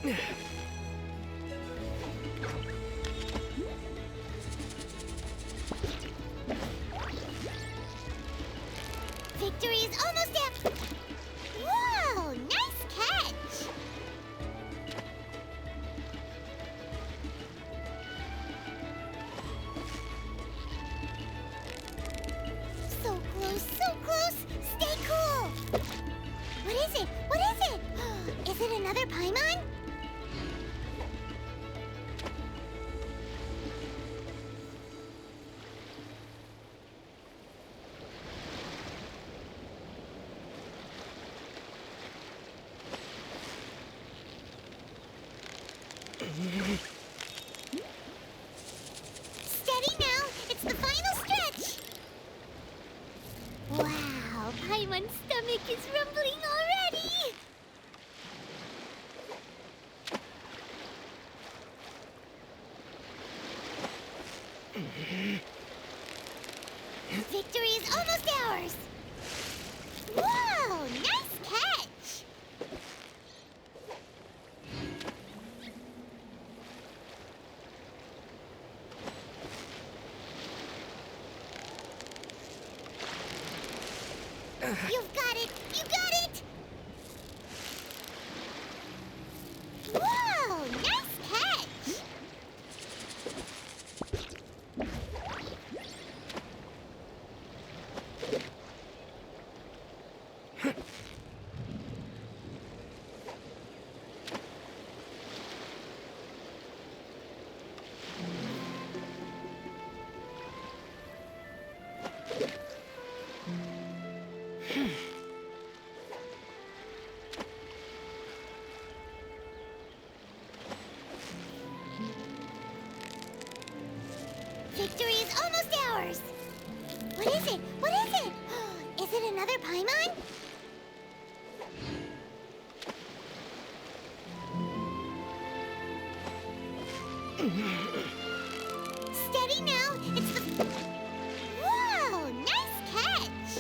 Victory is almost there! Whoa! Nice catch! So close, so close! Stay cool! What is it? What is it? Is it another Paimon? Steady now! It's the final stretch! Wow, Paimon's stomach is rumbling already! Victory is almost ours! Whoa! Nice catch! You've got it! You got it! Whoa! Nice catch! Victory is almost ours! What is it? What is it? Is it another Paimon? Steady now! It's the... Whoa! Nice catch!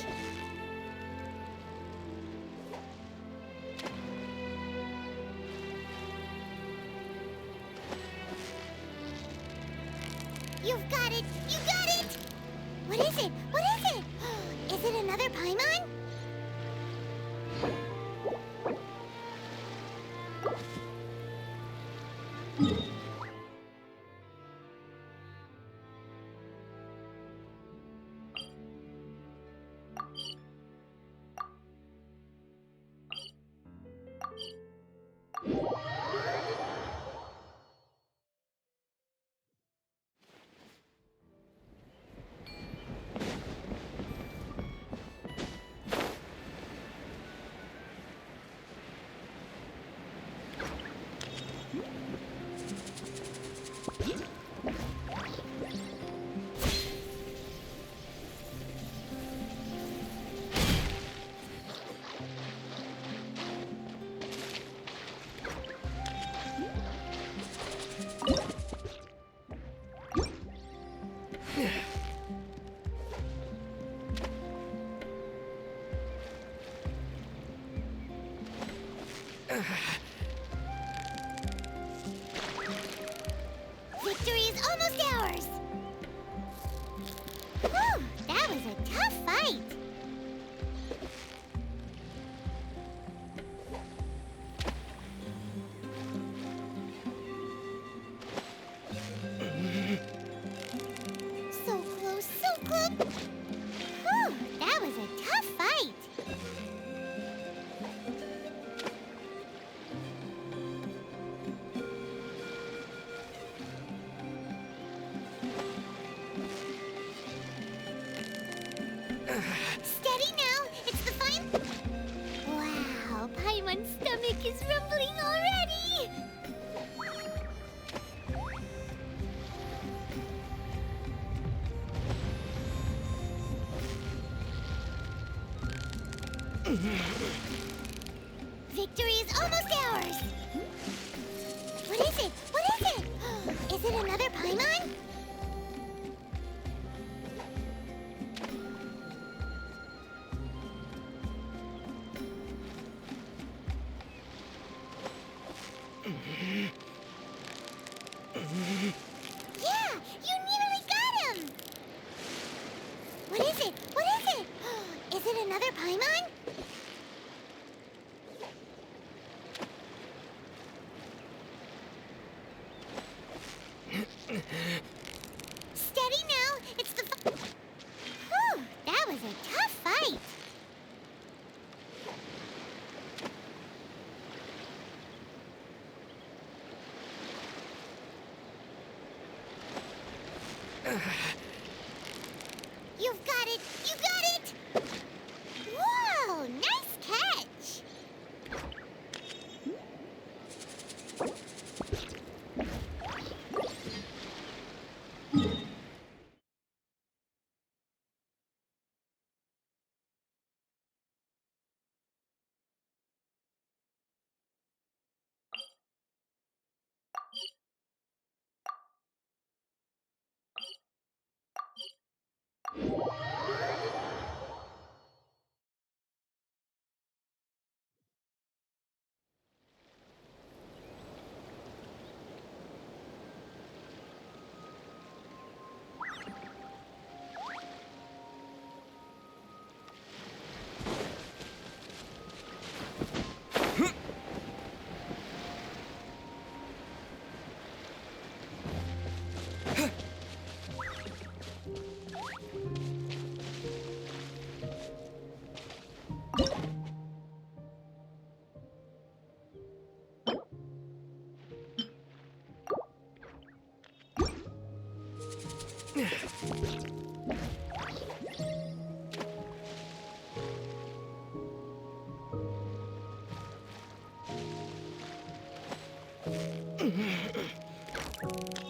You've got it! You got it! What is it? What is it? Is it another Paimon? Victory is almost ours! Whew, that was a tough fight! So close, so close! Whew, that was a tough fight! Steady now! It's the fine... Wow, Paimon's stomach is rumbling already! Victory is almost ours! What is it? What is it? Is it another Paimon? Yeah, you nearly got him! What is it? What is it? Is it another Paimon? Steady now, it's the Whew, that was a tough fight. You've got it! You got it! Whoa! Nice catch!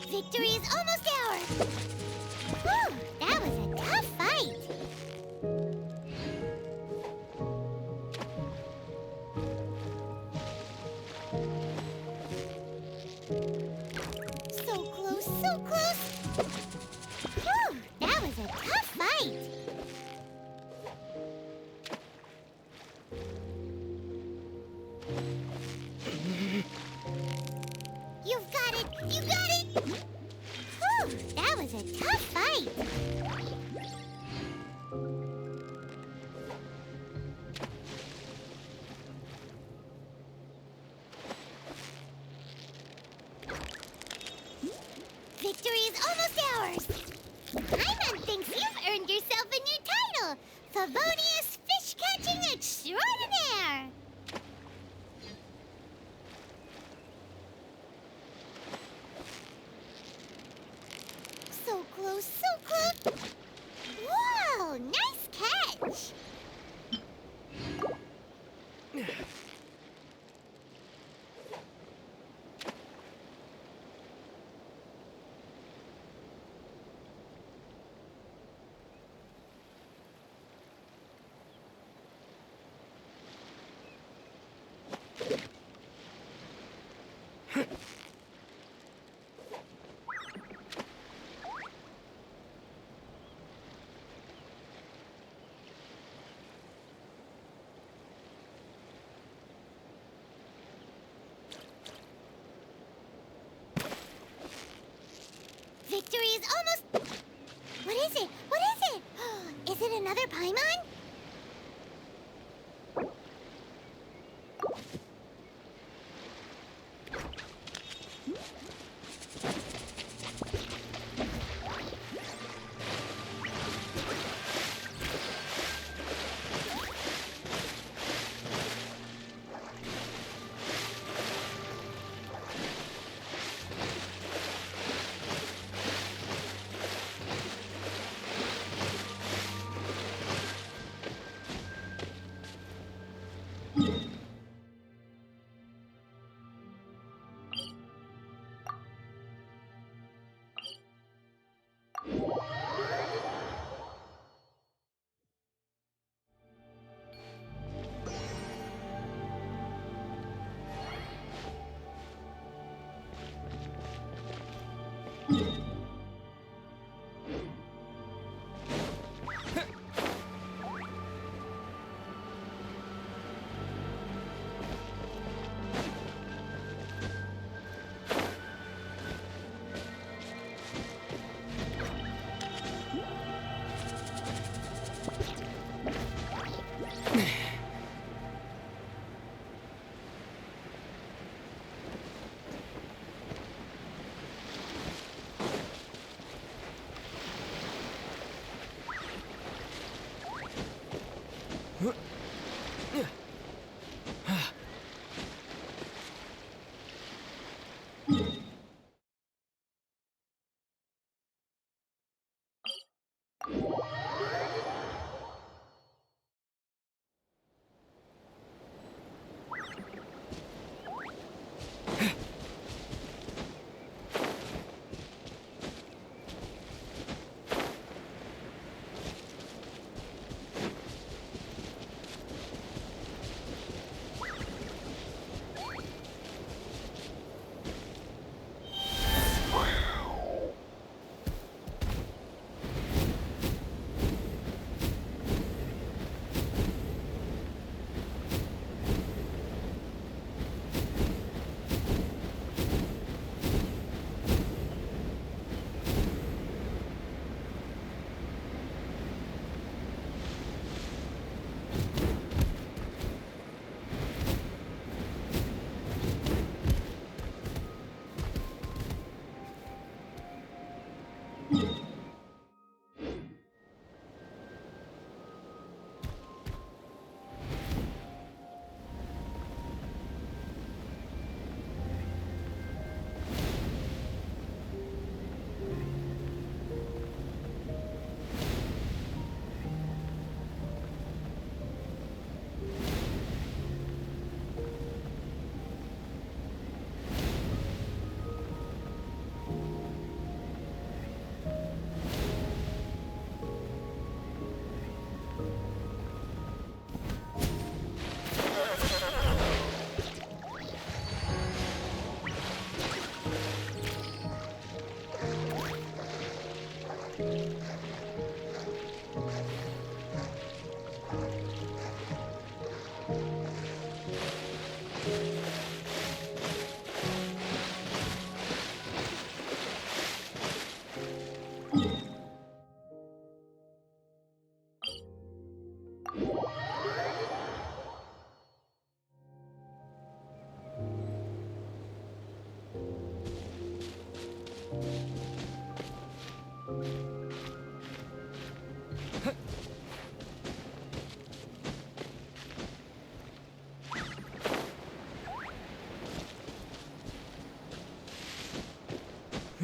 Victory is almost ours! Whew, that was a tough fight! So close, so close! Whew, that was a tough fight! You've got it! You got it! Whew, that was a tough fight! Victory is almost ours! Paimon thinks you've earned yourself a new title! Favonius Fish-Catching Extraordinaire! So close, so close! Whoa, nice catch! Victory is almost... What is it? What is it? Is it another Paimon?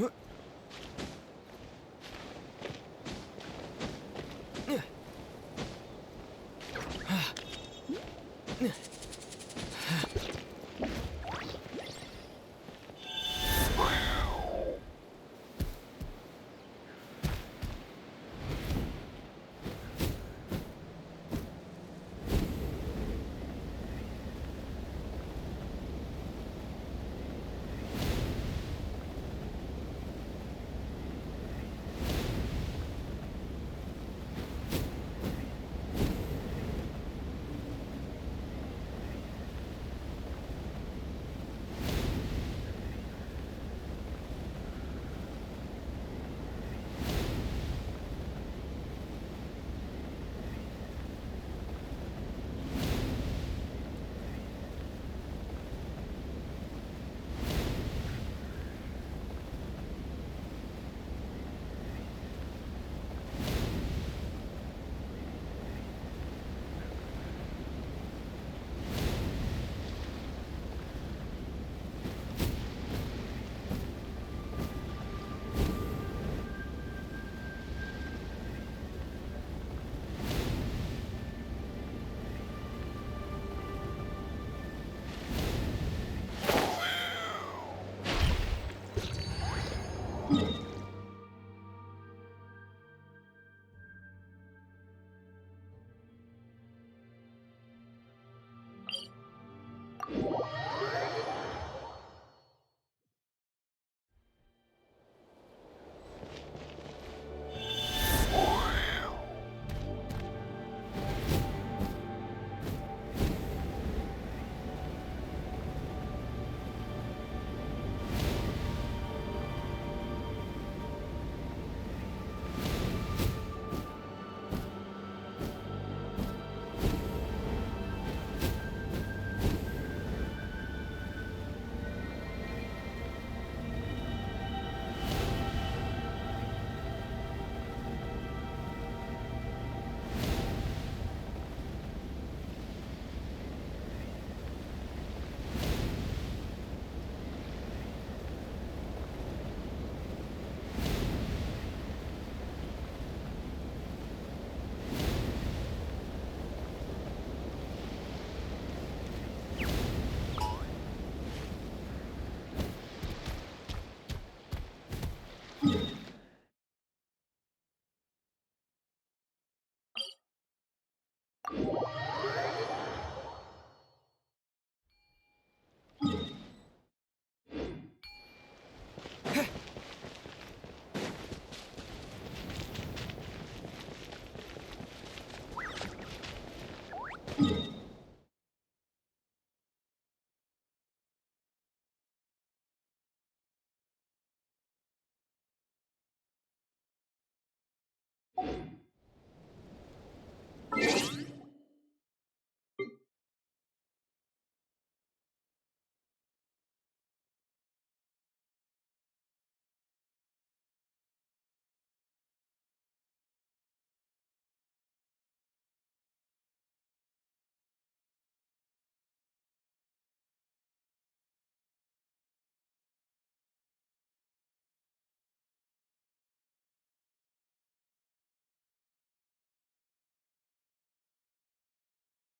Huh?